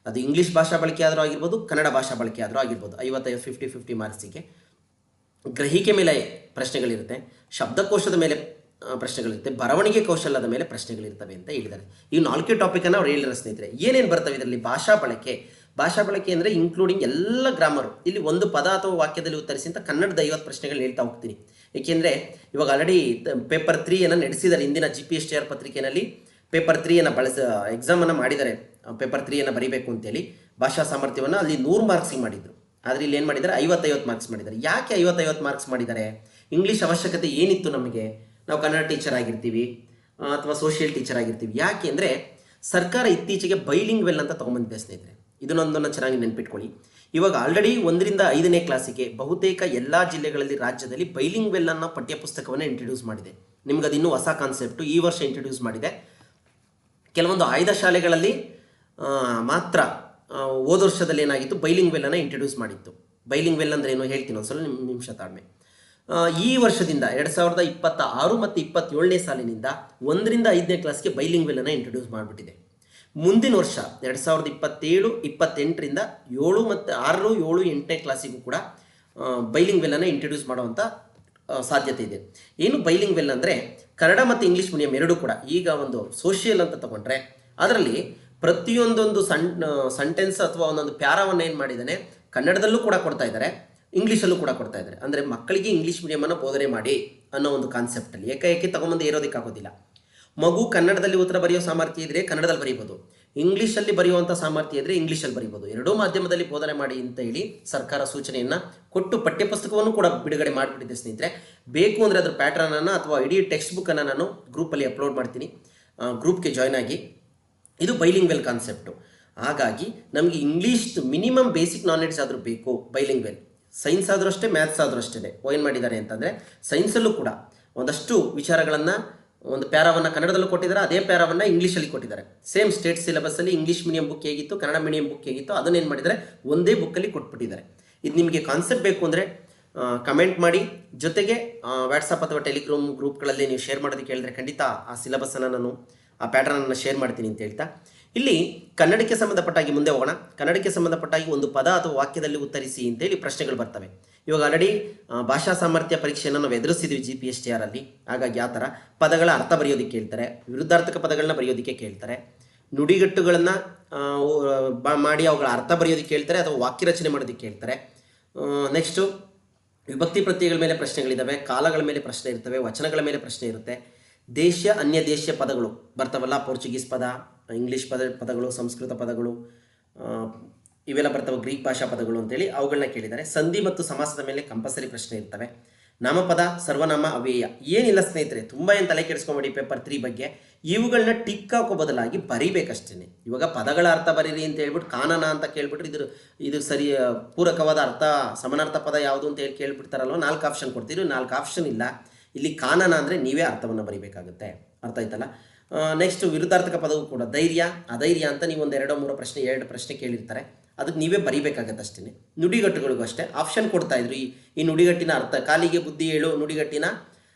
ಅದು ಇಂಗ್ಲೀಷ್ ಭಾಷಾ ಬಳಕೆ ಆದರೂ ಆಗಿರ್ಬೋದು, ಕನ್ನಡ ಭಾಷಾ ಬಳಕೆ ಆದರೂ ಆಗಿರ್ಬೋದು. 50 ಮಾರ್ಕ್ಸಿಗೆ ಗ್ರಹಿಕೆ ಮೇಲೆ ಪ್ರಶ್ನೆಗಳಿರುತ್ತೆ, ಶಬ್ದಕೋಶದ ಮೇಲೆ ಪ್ರಶ್ನೆಗಳಿರುತ್ತೆ, ಬರವಣಿಗೆ ಕೌಶಲ್ಯದ ಮೇಲೆ ಪ್ರಶ್ನೆಗಳಿರ್ತವೆ ಅಂತ ಹೇಳಿದ್ದಾರೆ. ಈ 4 ಟಾಪಿಕನ್ನು ಅವ್ರು ಹೇಳಿರೋ ಸ್ನೇಹಿತರೆ. ಏನೇನು ಬರ್ತವೆ ಇದರಲ್ಲಿ? ಭಾಷಾ ಬಳಕೆ ಅಂದರೆ ಇನ್ಕ್ಲೂಡಿಂಗ್ ಎಲ್ಲ ಗ್ರಾಮರು. ಇಲ್ಲಿ ಒಂದು ಪದ ಅಥವಾ ವಾಕ್ಯದಲ್ಲಿ ಉತ್ತರಿಸಿ ಅಂತ ಕನ್ನಡದ 50 ಪ್ರಶ್ನೆಗಳು ಹೇಳ್ತಾ ಹೋಗ್ತೀನಿ. ಏಕೆಂದರೆ ಇವಾಗ ಆಲ್ರೆಡಿ ಪೇಪರ್ 3 ನಡೆಸಿದ್ದಾರೆ. ಇಂದಿನ GPSTR ಪತ್ರಿಕೆಯಲ್ಲಿ ಪೇಪರ್ 3 ಎಕ್ಸಾಮನ್ನು ಮಾಡಿದ್ದಾರೆ. ಪೇಪರ್ 3 ಬರೀಬೇಕು ಅಂತೇಳಿ ಭಾಷಾ ಸಾಮರ್ಥ್ಯವನ್ನು ಅಲ್ಲಿ 100 ಮಾರ್ಕ್ಸಿಗೆ ಮಾಡಿದರು. ಆದರೆ ಇಲ್ಲಿ ಏನು ಮಾಡಿದ್ದಾರೆ, 50 ಮಾರ್ಕ್ಸ್ ಮಾಡಿದ್ದಾರೆ. ಯಾಕೆ 50 ಮಾರ್ಕ್ಸ್ ಮಾಡಿದ್ದಾರೆ? ಇಂಗ್ಲೀಷ್ ಅವಶ್ಯಕತೆ ಏನಿತ್ತು ನಮಗೆ? ನಾವು ಕನ್ನಡ ಟೀಚರ್ ಆಗಿರ್ತೀವಿ ಅಥವಾ ಸೋಷಿಯಲ್ ಟೀಚರ್ ಆಗಿರ್ತೀವಿ. ಯಾಕೆ ಅಂದರೆ ಸರ್ಕಾರ ಇತ್ತೀಚೆಗೆ ಬೈಲಿಂಗ್ವೆಲ್ ಅಂತ ತೊಗೊಂಬಂದಿದೆ ಸ್ನೇಹಿತರೆ. ಇದನ್ನೊಂದನ್ನು ಚೆನ್ನಾಗಿ ನೆನ್ಪಿಟ್ಕೊಳ್ಳಿ. ಇವಾಗ ಆಲ್ರೆಡಿ 1ರಿಂದ 5ನೇ ಕ್ಲಾಸಿಗೆ ಬಹುತೇಕ ಎಲ್ಲ ಜಿಲ್ಲೆಗಳಲ್ಲಿ ರಾಜ್ಯದಲ್ಲಿ ಬೈಲಿಂಗ್ವೆಲ್ ಅನ್ನೋ ಪಠ್ಯಪುಸ್ತಕವನ್ನು ಇಂಟ್ರಡ್ಯೂಸ್ ಮಾಡಿದೆ. ನಿಮ್ಗೆ ಅದು ಇನ್ನೂ ಹೊಸ ಕಾನ್ಸೆಪ್ಟು, ಈ ವರ್ಷ ಇಂಟ್ರಡ್ಯೂಸ್ ಮಾಡಿದೆ. ಕೆಲವೊಂದು ಆಯ್ದ ಶಾಲೆಗಳಲ್ಲಿ ಮಾತ್ರ ಹೋದ ವರ್ಷದಲ್ಲಿ ಏನಾಗಿತ್ತು, ಬೈಲಿಂಗ್ವೆಲ್ಲನ್ನು ಇಂಟ್ರಡ್ಯೂಸ್ ಮಾಡಿತ್ತು. ಬೈಲಿಂಗ್ವೆಲ್ ಅಂದರೆ ಏನು ಹೇಳ್ತೀನಿ ಒಂದು ಸಲ, ನಿಮಿಷ ತಾಳ್ಮೆ. ಈ ವರ್ಷದಿಂದ 2026 ಮತ್ತು 27ನೇ ಸಾಲಿನಿಂದ 1ರಿಂದ 5ನೇ ಕ್ಲಾಸ್ಗೆ ಬೈಲಿಂಗ್ವೆಲ್ಲನ್ನು ಇಂಟ್ರಡ್ಯೂಸ್ ಮಾಡಿಬಿಟ್ಟಿದೆ. ಮುಂದಿನ ವರ್ಷ 2027-28ರಿಂದ 7 ಮತ್ತು 6, 7, 8ನೇ ಕ್ಲಾಸಿಗೂ ಕೂಡ ಬೈಲಿಂಗ್ವೆಲ್ಲನ್ನು ಇಂಟ್ರಡ್ಯೂಸ್ ಮಾಡುವಂಥ ಸಾಧ್ಯತೆ ಇದೆ. ಏನು ಬೈಲಿಂಗ್ವೆಲ್ ಅಂದರೆ ಕನ್ನಡ ಮತ್ತು ಇಂಗ್ಲೀಷ್ ಮೀಡಿಯಂ ಎರಡೂ ಕೂಡ. ಈಗ ಒಂದು ಸೋಷಿಯಲ್ ಅಂತ ತಗೊಂಡ್ರೆ ಅದರಲ್ಲಿ ಪ್ರತಿಯೊಂದೊಂದು ಸೆಂಟೆನ್ಸ್ ಅಥವಾ ಒಂದೊಂದು ಪ್ಯಾರಾವನ್ನು ಏನು ಮಾಡಿದ್ದಾನೆ, ಕನ್ನಡದಲ್ಲೂ ಕೂಡ ಕೊಡ್ತಾ ಇದ್ದಾರೆ, ಇಂಗ್ಲೀಷಲ್ಲೂ ಕೂಡ ಕೊಡ್ತಾ ಇದ್ದಾರೆ. ಅಂದರೆ ಮಕ್ಕಳಿಗೆ ಇಂಗ್ಲೀಷ್ ಮೀಡಿಯಮನ್ನು ಬೋಧನೆ ಮಾಡಿ ಅನ್ನೋ ಒಂದು ಕಾನ್ಸೆಪ್ಟಲ್ಲಿ ಏಕಾಏಕಿ ತಗೊಂಬಂದು ಇರೋದಕ್ಕಾಗೋದಿಲ್ಲ. ಮಗು ಕನ್ನಡದಲ್ಲಿ ಉತ್ತರ ಬರೆಯೋ ಸಾಮರ್ಥ್ಯ ಇದ್ದರೆ ಕನ್ನಡದಲ್ಲಿ ಬರೀಬೋದು, ಇಂಗ್ಲೀಷಲ್ಲಿ ಬರೆಯುವಂಥ ಸಾಮರ್ಥ್ಯ ಇದ್ದರೆ ಇಂಗ್ಲೀಷಲ್ಲಿ ಬರೀಬೋದು. ಎರಡೂ ಮಾಧ್ಯಮದಲ್ಲಿ ಬೋಧನೆ ಮಾಡಿ ಅಂತ ಹೇಳಿ ಸರ್ಕಾರ ಸೂಚನೆಯನ್ನು ಕೊಟ್ಟು ಪಠ್ಯಪುಸ್ತಕವನ್ನು ಕೂಡ ಬಿಡುಗಡೆ ಮಾಡಿಬಿಟ್ಟಿದೆ ಸ್ನೇಹಿತರೆ. ಬೇಕು ಅಂದರೆ ಅದರ ಪ್ಯಾಟ್ರನನ್ನು ಅಥವಾ ಇಡೀ ಟೆಕ್ಸ್ಟ್ ಬುಕ್ಕನ್ನು ನಾನು ಗ್ರೂಪಲ್ಲಿ ಅಪ್ಲೋಡ್ ಮಾಡ್ತೀನಿ, ಗ್ರೂಪ್ಗೆ ಜಾಯ್ನ್ ಆಗಿ. ಇದು ಬೈಲಿಂಗ್ವೆಲ್ ಕಾನ್ಸೆಪ್ಟು. ಹಾಗಾಗಿ ನಮಗೆ ಇಂಗ್ಲೀಷ್ದು ಮಿನಿಮಮ್ ಬೇಸಿಕ್ ನಾಲೆಡ್ಜ್ ಆದರೂ ಬೇಕು ಬೈಲಿಂಗ್ವೆಲ್. ಸೈನ್ಸ್ ಆದರೂ ಅಷ್ಟೇ, ಮ್ಯಾಥ್ಸ್ ಆದರೂ ಅಷ್ಟೇ. ಏನು ಮಾಡಿದ್ದಾರೆ ಅಂತಂದರೆ ಸೈನ್ಸಲ್ಲೂ ಕೂಡ ಒಂದಷ್ಟು ವಿಚಾರಗಳನ್ನು, ಒಂದು ಪ್ಯಾರಾವನ್ನು ಕನ್ನಡದಲ್ಲೂ ಕೊಟ್ಟಿದ್ದಾರೆ, ಅದೇ ಪ್ಯಾರಾವನ್ನು ಇಂಗ್ಲೀಷಲ್ಲಿ ಕೊಟ್ಟಿದ್ದಾರೆ. ಸೇಮ್ ಸ್ಟೇಟ್ ಸಿಲೆಬಸ್ಸಲ್ಲಿ ಇಂಗ್ಲೀಷ್ ಮೀಡಿಯಂ ಬುಕ್ ಹೇಗಿತ್ತು, ಕನ್ನಡ ಮೀಡಿಯಂ ಬುಕ್ ಹೇಗಿತ್ತು, ಅದನ್ನೇನು ಮಾಡಿದ್ದಾರೆ, ಒಂದೇ ಬುಕ್ಕಲ್ಲಿ ಕೊಟ್ಬಿಟ್ಟಿದ್ದಾರೆ. ಇದು ನಿಮಗೆ ಕಾನ್ಸೆಪ್ಟ್ ಬೇಕು ಅಂದರೆ ಕಮೆಂಟ್ ಮಾಡಿ. ಜೊತೆಗೆ ವಾಟ್ಸಪ್ ಅಥವಾ ಟೆಲಿಗ್ರಾಮ್ ಗ್ರೂಪ್ಗಳಲ್ಲಿ ನೀವು ಶೇರ್ ಮಾಡೋದಕ್ಕೆ ಹೇಳಿದ್ರೆ ಖಂಡಿತ ಆ ಸಿಲೆಬಸ್ಸನ್ನು ನಾನು, ಆ ಪ್ಯಾಟರ್ನನ್ನು ಶೇರ್ ಮಾಡ್ತೀನಿ ಅಂತ ಹೇಳ್ತಾ, ಇಲ್ಲಿ ಕನ್ನಡಕ್ಕೆ ಸಂಬಂಧಪಟ್ಟಾಗಿ ಮುಂದೆ ಹೋಗೋಣ. ಕನ್ನಡಕ್ಕೆ ಸಂಬಂಧಪಟ್ಟಾಗಿ ಒಂದು ಪದ ಅಥವಾ ವಾಕ್ಯದಲ್ಲಿ ಉತ್ತರಿಸಿ ಅಂತೇಳಿ ಪ್ರಶ್ನೆಗಳು ಬರ್ತವೆ. ಇವಾಗ ಆಲ್ರೆಡಿ ಭಾಷಾ ಸಾಮರ್ಥ್ಯ ಪರೀಕ್ಷೆಯನ್ನು ನಾವು ಎದುರಿಸಿದ್ವಿ GPSTRಲ್ಲಿ. ಹಾಗಾಗಿ ಆ ಥರ ಪದಗಳ ಅರ್ಥ ಬರೆಯೋದಕ್ಕೆ ಹೇಳ್ತಾರೆ, ವಿರುದ್ಧಾರ್ಥಕ ಪದಗಳನ್ನ ಬರೆಯೋದಕ್ಕೆ ಕೇಳ್ತಾರೆ, ನುಡಿಗಟ್ಟುಗಳನ್ನು ಮಾಡಿ ಅವುಗಳ ಅರ್ಥ ಬರೆಯೋದಕ್ಕೆ ಹೇಳ್ತಾರೆ, ಅಥವಾ ವಾಕ್ಯ ರಚನೆ ಮಾಡೋದಕ್ಕೆ ಹೇಳ್ತಾರೆ. ನೆಕ್ಸ್ಟು ವಿಭಕ್ತಿ ಪ್ರತ್ಯಯಗಳ ಮೇಲೆ ಪ್ರಶ್ನೆಗಳಿದ್ದಾವೆ, ಕಾಲಗಳ ಮೇಲೆ ಪ್ರಶ್ನೆ ಇರ್ತವೆ, ವಚನಗಳ ಮೇಲೆ ಪ್ರಶ್ನೆ ಇರುತ್ತೆ. ದೇಶ ಅನ್ಯ ದೇಶೀಯ ಪದಗಳು ಬರ್ತಾವಲ್ಲ, ಪೋರ್ಚುಗೀಸ್ ಪದ, ಇಂಗ್ಲೀಷ್ ಪದಗಳು, ಸಂಸ್ಕೃತ ಪದಗಳು, ಇವೆಲ್ಲ ಬರ್ತವೆ, ಗ್ರೀಕ್ ಭಾಷಾ ಪದಗಳು ಅಂತೇಳಿ ಅವುಗಳನ್ನ ಕೇಳಿದ್ದಾರೆ. ಸಂಧಿ ಮತ್ತು ಸಮಾಸದ ಮೇಲೆ ಕಂಪಲ್ಸರಿ ಪ್ರಶ್ನೆ ಇರ್ತವೆ. ನಾಮಪದ, ಸರ್ವನಾಮ, ಅವ್ಯಯ ಏನಿಲ್ಲ ಸ್ನೇಹಿತರೆ, ತುಂಬ ಏನು ತಲೆ ಕೆಡಿಸ್ಕೊಂಬೇಡಿ ಪೇಪರ್ 3 ಬಗ್ಗೆ. ಇವುಗಳನ್ನ ಟಿಕ್ ಹಾಕೋ ಬದಲಾಗಿ ಬರಿಬೇಕಷ್ಟೇ. ಇವಾಗ ಪದಗಳ ಅರ್ಥ ಬರೀರಿ ಅಂತ ಹೇಳ್ಬಿಟ್ಟು ಕಾನನ ಅಂತ ಕೇಳ್ಬಿಟ್ರೆ ಇದು ಸರಿ ಪೂರಕವಾದ ಅರ್ಥ ಸಮಾನಾರ್ಥ ಪದ ಯಾವುದು ಅಂತ ಹೇಳಿ ಕೇಳ್ಬಿಡ್ತಾರಲ್ವ, 4 ಆಪ್ಷನ್ ಕೊಡ್ತೀರಿ, 4 ಆಪ್ಷನ್ ಇಲ್ಲ. ಇಲ್ಲಿ ಕಾನನ ಅಂದರೆ ನೀವೇ ಅರ್ಥವನ್ನು ಬರಿಬೇಕಾಗುತ್ತೆ. ಅರ್ಥ ಆಯ್ತಲ್ಲ. ನೆಕ್ಸ್ಟ್ ವಿರುದ್ಧಾರ್ಥಕ ಪದವು ಕೂಡ ಧೈರ್ಯ, ಅಧೈರ್ಯ ಅಂತ ನೀವು ಒಂದು 2-3 ಪ್ರಶ್ನೆ 2 ಪ್ರಶ್ನೆ ಕೇಳಿರ್ತಾರೆ, ಅದಕ್ಕೆ ನೀವೇ ಬರಿಬೇಕಾಗತ್ತೆ ಅಷ್ಟೇ. ನುಡಿಗಟ್ಟುಗಳಿಗೂ ಅಷ್ಟೇ ಆಪ್ಷನ್ ಕೊಡ್ತಾ ಇದ್ರು. ಈ ನುಡಿಗಟ್ಟಿನ ಅರ್ಥ, ಕಾಲಿಗೆ ಬುದ್ಧಿ ಹೇಳು ನುಡಿಗಟ್ಟಿನ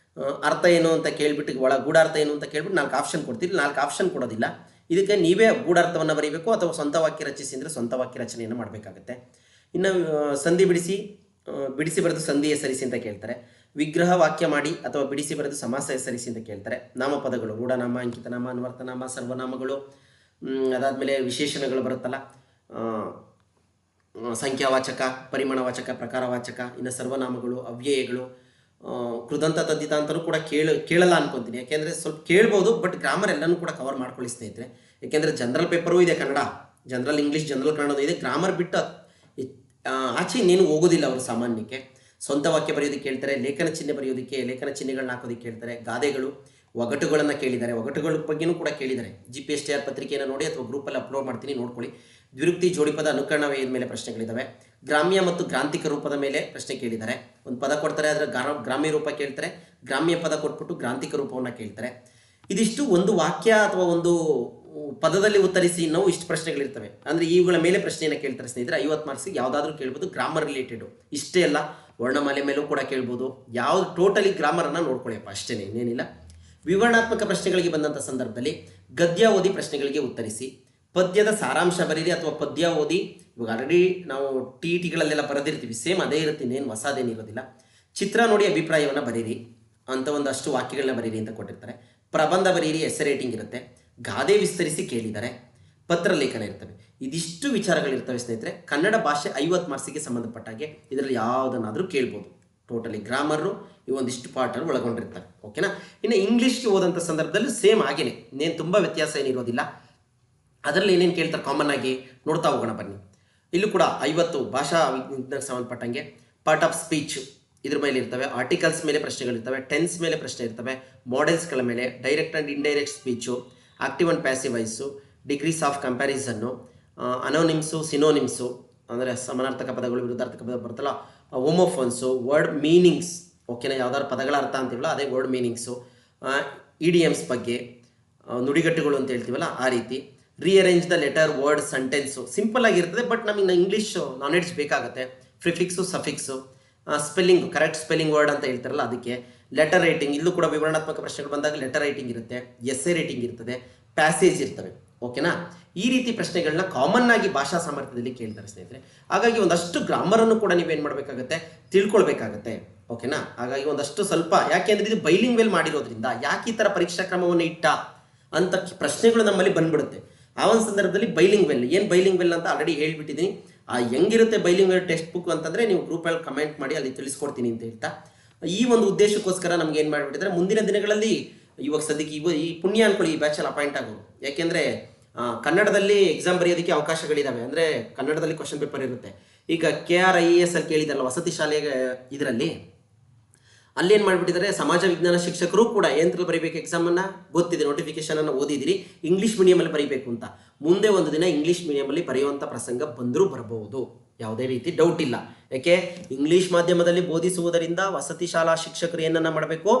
ಅರ್ಥ ಏನು ಅಂತ ಕೇಳ್ಬಿಟ್ಟು ಗೂಢಾರ್ಥ ಏನು ಅಂತ ಕೇಳ್ಬಿಟ್ಟು 4 ಆಪ್ಷನ್ ಕೊಡ್ತೀರಿ. 4 ಆಪ್ಷನ್ ಕೊಡೋದಿಲ್ಲ, ಇದಕ್ಕೆ ನೀವೇ ಗೂಢಾರ್ಥವನ್ನು ಬರೀಬೇಕು ಅಥವಾ ಸ್ವಂತ ವಾಕ್ಯ ರಚಿಸಿ ಅಂದರೆ ಸ್ವಂತ ವಾಕ್ಯ ರಚನೆಯನ್ನು ಮಾಡಬೇಕಾಗುತ್ತೆ. ಇನ್ನು ಸಂಧಿ ಬಿಡಿಸಿ ಬರೆದು ಸಂಧಿ ಹೆಸರಿಸಿ ಅಂತ ಕೇಳ್ತಾರೆ. ವಿಗ್ರಹ ವಾಕ್ಯ ಮಾಡಿ ಅಥವಾ ಬಿಡಿಸಿ ಬರೆದು ಸಮಾಸ ಹೆಸರಿಸಿ ಅಂತ ಕೇಳ್ತಾರೆ. ನಾಮಪದಗಳು ರೂಢನಾಮ, ಅಂಕಿತನಾಮ, ಅನ್ವರ್ತನಾಮ, ಸರ್ವನಾಮಗಳು, ಅದಾದಮೇಲೆ ವಿಶೇಷಣಗಳು ಬರುತ್ತಲ್ಲ, ಸಂಖ್ಯಾವಾಚಕ, ಪರಿಮಾಣವಾಚಕ, ಪ್ರಕಾರವಾಚಕ, ಇನ್ನು ಸರ್ವನಾಮಗಳು, ಅವ್ಯಯಗಳು, ಕೃದಂತ ತದ್ದಿತ ಅಂತಲೂ ಕೂಡ ಕೇಳಲ್ಲ ಅನ್ಕೊತೀನಿ. ಯಾಕೆಂದರೆ ಸ್ವಲ್ಪ ಕೇಳ್ಬೋದು, ಬಟ್ ಗ್ರಾಮರ್ ಎಲ್ಲನೂ ಕೂಡ ಕವರ್ ಮಾಡ್ಕೊಳ್ಳಿ ಸ್ನೇಹಿತರೆ. ಯಾಕೆಂದರೆ ಜನರಲ್ ಪೇಪರೂ ಇದೆ, ಕನ್ನಡ ಜನರಲ್ ಇಂಗ್ಲೀಷ್, ಜನರಲ್ ಕನ್ನಡದು ಇದೆ. ಗ್ರಾಮರ್ ಬಿಟ್ಟು ಆಚೆ ಇನ್ನೇನು ಹೋಗೋದಿಲ್ಲ ಅವರು ಸಾಮಾನ್ಯಕ್ಕೆ. ಸ್ವಂತ ವಾಕ್ಯ ಬರೆಯೋದಕ್ಕೆ ಕೇಳ್ತಾರೆ, ಲೇಖನ ಚಿಹ್ನೆ ಬರೆಯೋದಕ್ಕೆ, ಲೇಖನ ಚಿಹ್ನೆಗಳನ್ನ ಹಾಕೋದಕ್ಕೆ ಕೇಳ್ತಾರೆ, ಗಾದೆಗಳು, ಒಗಟುಗಳನ್ನು ಕೇಳಿದ್ದಾರೆ, ಒಗಟುಗಳ ಬಗ್ಗೆನೂ ಕೂಡ ಕೇಳಿದ್ದಾರೆ. GPSTR ಪತ್ರಿಕೆಯನ್ನು ನೋಡಿ ಅಥವಾ ಗ್ರೂಪಲ್ಲಿ ಅಪ್ಲೋಡ್ ಮಾಡ್ತೀನಿ, ನೋಡ್ಕೊಳ್ಳಿ. ದ್ವಿರುಕ್ತಿ, ಜೋಡಿಪದ, ಅನುಕರಣವೇ ಮೇಲೆ ಪ್ರಶ್ನೆಗಳಿದ್ದಾವೆ. ಗ್ರಾಮ್ಯ ಮತ್ತು ಗ್ರಾಂಥಿಕ ರೂಪದ ಮೇಲೆ ಪ್ರಶ್ನೆ ಕೇಳಿದ್ದಾರೆ. ಒಂದು ಪದ ಕೊಡ್ತಾರೆ, ಅದರ ಗ್ರಾಮ್ಯ ರೂಪ ಕೇಳ್ತಾರೆ, ಗ್ರಾಮ್ಯ ಪದ ಕೊಟ್ಬಿಟ್ಟು ಗ್ರಾಂಥಿಕ ರೂಪವನ್ನು ಕೇಳ್ತಾರೆ. ಇದಿಷ್ಟು ಒಂದು ವಾಕ್ಯ ಅಥವಾ ಒಂದು ಪದದಲ್ಲಿ ಉತ್ತರಿಸಿ ನಾವು ಇಷ್ಟು ಪ್ರಶ್ನೆಗಳಿರ್ತವೆ. ಅಂದರೆ ಇವುಗಳ ಮೇಲೆ ಪ್ರಶ್ನೆಯನ್ನು ಕೇಳ್ತಾರೆ ಸ್ನೇಹಿತರೆ. 50 ಮಾರ್ಕ್ಸಿಗೆ ಯಾವುದಾದ್ರೂ ಕೇಳ್ಬೋದು, ಗ್ರಾಮರ್ ರಿಲೇಟೆಡು. ಇಷ್ಟೇ ಅಲ್ಲ, ವರ್ಣಮಾಲೆ ಮೇಲೂ ಕೂಡ ಕೇಳ್ಬೋದು. ಯಾವುದು ಟೋಟಲಿ ಗ್ರಾಮರನ್ನು ನೋಡ್ಕೊಳ್ಳಿಯಪ್ಪ, ಅಷ್ಟೇ, ಇನ್ನೇನಿಲ್ಲ. ವಿವರಣಾತ್ಮಕ ಪ್ರಶ್ನೆಗಳಿಗೆ ಬಂದಂಥ ಸಂದರ್ಭದಲ್ಲಿ ಗದ್ಯ ಓದಿ ಪ್ರಶ್ನೆಗಳಿಗೆ ಉತ್ತರಿಸಿ, ಪದ್ಯದ ಸಾರಾಂಶ ಬರೀರಿ ಅಥವಾ ಪದ್ಯ ಓದಿ. ಇವಾಗ ಆಲ್ರೆಡಿ ನಾವು TETಗಳಲ್ಲೆಲ್ಲ ಬರೆದಿರ್ತೀವಿ, ಸೇಮ್ ಅದೇ ಇರುತ್ತೆ, ಇನ್ನೇನು ಹೊಸದೇನಿರೋದಿಲ್ಲ. ಚಿತ್ರ ನೋಡಿ ಅಭಿಪ್ರಾಯವನ್ನು ಬರೀರಿ ಅಂತ ಒಂದಷ್ಟು ವಾಕ್ಯಗಳನ್ನ ಬರೀರಿ ಅಂತ ಕೊಟ್ಟಿರ್ತಾರೆ. ಪ್ರಬಂಧ ಬರೀರಿ, ಎಸ್ಸೆ ರೇಟಿಂಗ್ ಇರುತ್ತೆ. ಗಾದೆ ವಿಸ್ತರಿಸಿ ಕೇಳಿದ್ದಾರೆ, ಪತ್ರ ಲೇಖನ ಇರ್ತವೆ. ಇದಿಷ್ಟು ವಿಚಾರಗಳಿರ್ತವೆ ಸ್ನೇಹಿತರೆ. ಕನ್ನಡ ಭಾಷೆ 50 ಮಾರ್ಕ್ಸಿಗೆ ಸಂಬಂಧಪಟ್ಟಾಗೆ ಇದರಲ್ಲಿ ಯಾವುದನ್ನಾದರೂ ಕೇಳ್ಬೋದು. ಟೋಟಲಿ ಗ್ರಾಮರು ಇವೊಂದಿಷ್ಟು ಪಾರ್ಟನ್ನು ಒಳಗೊಂಡಿರ್ತಾರೆ. ಓಕೆನಾ. ಇನ್ನು ಇಂಗ್ಲೀಷ್ಗೆ ಓದಂಥ ಸಂದರ್ಭದಲ್ಲಿ ಸೇಮ್ ಹಾಗೇನೆ, ಇನ್ನೇನು ತುಂಬ ವ್ಯತ್ಯಾಸ ಏನಿರೋದಿಲ್ಲ. ಅದರಲ್ಲಿ ಏನೇನು ಕೇಳ್ತಾರೆ ಕಾಮನ್ ಆಗಿ ನೋಡ್ತಾ ಹೋಗೋಣ ಬನ್ನಿ. ಇಲ್ಲೂ ಕೂಡ 50 ಭಾಷಾ ವಿಜ್ಞಾನಕ್ಕೆ ಸಂಬಂಧಪಟ್ಟಂಗೆ ಪಾರ್ಟ್ ಆಫ್ ಸ್ಪೀಚ್ ಇದ್ರ ಮೇಲೆ ಇರ್ತವೆ, ಆರ್ಟಿಕಲ್ಸ್ ಮೇಲೆ ಪ್ರಶ್ನೆಗಳಿರ್ತವೆ, ಟೆನ್ಸ್ ಮೇಲೆ ಪ್ರಶ್ನೆ ಇರ್ತವೆ, ಮಾಡೆಲ್ಸ್ಗಳ ಮೇಲೆ, direct and indirect speech, active and passive voice, degrees of comparison, anonyms, synonyms ಅಂದರೆ ಸಮಾನಾರ್ಥಕ ಪದಗಳು, ವಿರುದ್ಧಾರ್ಥಕ ಪದ ಬರುತ್ತಲ್ಲ, ಹೋಮೋಫೋನ್ಸು, ವರ್ಡ್ ಮೀನಿಂಗ್ಸ್. ಓಕೆನಾ, ಯಾವ್ದಾದ್ರು ಪದಗಳ ಅರ್ಥ ಅಂತೀವಲ್ಲ ಅದೇ ವರ್ಡ್ ಮೀನಿಂಗ್ಸು, ಇಡಿಯಮ್ಸ್ ಬಗ್ಗೆ, ನುಡಿಗಟ್ಟುಗಳು ಅಂತ ಹೇಳ್ತೀವಲ್ಲ ಆ ರೀತಿ. Rearrange the letter, word, sentence simple ಆಗಿರ್ತದೆ, ಬಟ್ ನಮಗೆ ಇಂಗ್ಲೀಷ್ ನಾಲೆಡ್ಜ್ ಬೇಕಾಗುತ್ತೆ. Prefix, suffix, spelling, correct spelling word ಅಂತ ಹೇಳ್ತಾರಲ್ಲ ಅದಕ್ಕೆ. ಲೆಟರ್ ರೈಟಿಂಗ್, ಇಲ್ಲೂ ಕೂಡ ವಿವರಣಾತ್ಮಕ ಪ್ರಶ್ನೆಗಳು ಬಂದಾಗ ಲೆಟರ್ ರೈಟಿಂಗ್ ಇರುತ್ತೆ, ಎಸ್ಸೆ ರೈಟಿಂಗ್ ಇರ್ತದೆ, ಪ್ಯಾಸೇಜ್ ಇರ್ತವೆ. ಓಕೆನಾ. ಈ ರೀತಿ ಪ್ರಶ್ನೆಗಳನ್ನ ಕಾಮನ್ ಆಗಿ ಭಾಷಾ ಸಾಮರ್ಥ್ಯದಲ್ಲಿ ಕೇಳ್ತಾರೆ ಸ್ನೇಹಿತರೆ. ಹಾಗಾಗಿ ಒಂದಷ್ಟು ಗ್ರಾಮರನ್ನು ಕೂಡ ನೀವೇನು ಮಾಡಬೇಕಾಗುತ್ತೆ, ತಿಳ್ಕೊಳ್ಬೇಕಾಗತ್ತೆ. ಓಕೆನಾ. ಹಾಗಾಗಿ ಒಂದಷ್ಟು ಸ್ವಲ್ಪ, ಯಾಕೆಂದ್ರೆ ಇದು ಬೈಲಿಂಗ್ ವೆಲ್ ಮಾಡಿರೋದ್ರಿಂದ ಯಾಕೆ ಈ ಥರ ಪರೀಕ್ಷಾ ಕ್ರಮವನ್ನು ಇಟ್ಟ ಅಂತ ಪ್ರಶ್ನೆಗಳು ನಮ್ಮಲ್ಲಿ ಬಂದ್ಬಿಡುತ್ತೆ. ಆ ಒಂದು ಸಂದರ್ಭದಲ್ಲಿ ಬೈಲಿಂಗ್ ವೆಲ್, ಏನು ಬೈಲಿಂಗ್ ವೆಲ್ ಅಂತ ಆಲ್ರೆಡಿ ಹೇಳ್ಬಿಟ್ಟಿದ್ದೀನಿ. ಹೆಂಗಿರುತ್ತೆ ಬೈಲಿಂಗ್ ವೆಲ್ ಟೆಕ್ಸ್ಟ್ ಬುಕ್ ಅಂತಂದರೆ ನೀವು ಗ್ರೂಪಲ್ಲಿ ಕಮೆಂಟ್ ಮಾಡಿ ಅಲ್ಲಿ ತಿಳಿಸ್ಕೊಡ್ತೀನಿ ಅಂತ ಹೇಳ್ತಾ, ಈ ಒಂದು ಉದ್ದೇಶಕ್ಕೋಸ್ಕರ ನಮ್ಗೆ ಏನು ಮಾಡಿಬಿಟ್ಟಿದ್ರೆ ಮುಂದಿನ ದಿನಗಳಲ್ಲಿ ಇವಾಗ ಸದ್ಯಕ್ಕೆ ಈ ಪುಣ್ಯ ಅನ್ಕೊಳ್ಳಿ, ಈ ಬ್ಯಾಚಲ್ಲಿ ಅಪಾಯಿಂಟ್ ಆಗೋರು. ಯಾಕೆಂದರೆ ಕನ್ನಡದಲ್ಲಿ ಎಕ್ಸಾಮ್ ಬರೆಯೋದಕ್ಕೆ ಅವಕಾಶಗಳಿದ್ದಾವೆ. ಅಂದರೆ ಕನ್ನಡದಲ್ಲಿ ಕ್ವಶನ್ ಪೇಪರ್ ಇರುತ್ತೆ. ಈಗ KRIAS ಅಲ್ಲಿ ಕೇಳಿದಾರಲ್ಲ ವಸತಿ ಶಾಲೆಗೆ, ಇದರಲ್ಲಿ ಅಲ್ಲೇನು ಮಾಡಿಬಿಟ್ಟಿದ್ದಾರೆ, ಸಮಾಜ ವಿಜ್ಞಾನ ಶಿಕ್ಷಕರು ಕೂಡ ಏನಂತಲ್ಲಿ ಬರೀಬೇಕು ಎಕ್ಸಾಮನ್ನು ಗೊತ್ತಿದೆ, ನೋಟಿಫಿಕೇಶನನ್ನು ಓದಿದಿರಿ, ಇಂಗ್ಲೀಷ್ ಮೀಡಿಯಮಲ್ಲಿ ಬರೀಬೇಕು ಅಂತ. ಮುಂದೆ ಒಂದು ದಿನ ಇಂಗ್ಲೀಷ್ ಮೀಡಿಯಮಲ್ಲಿ ಬರೆಯುವಂಥ ಪ್ರಸಂಗ ಬಂದರೂ ಬರಬಹುದು, ಯಾವುದೇ ರೀತಿ ಡೌಟ್ ಇಲ್ಲ. ಯಾಕೆ, ಇಂಗ್ಲೀಷ್ ಮಾಧ್ಯಮದಲ್ಲಿ ಬೋಧಿಸುವುದರಿಂದ ವಸತಿ ಶಾಲಾ ಶಿಕ್ಷಕರು ಏನನ್ನ ಮಾಡಬೇಕು,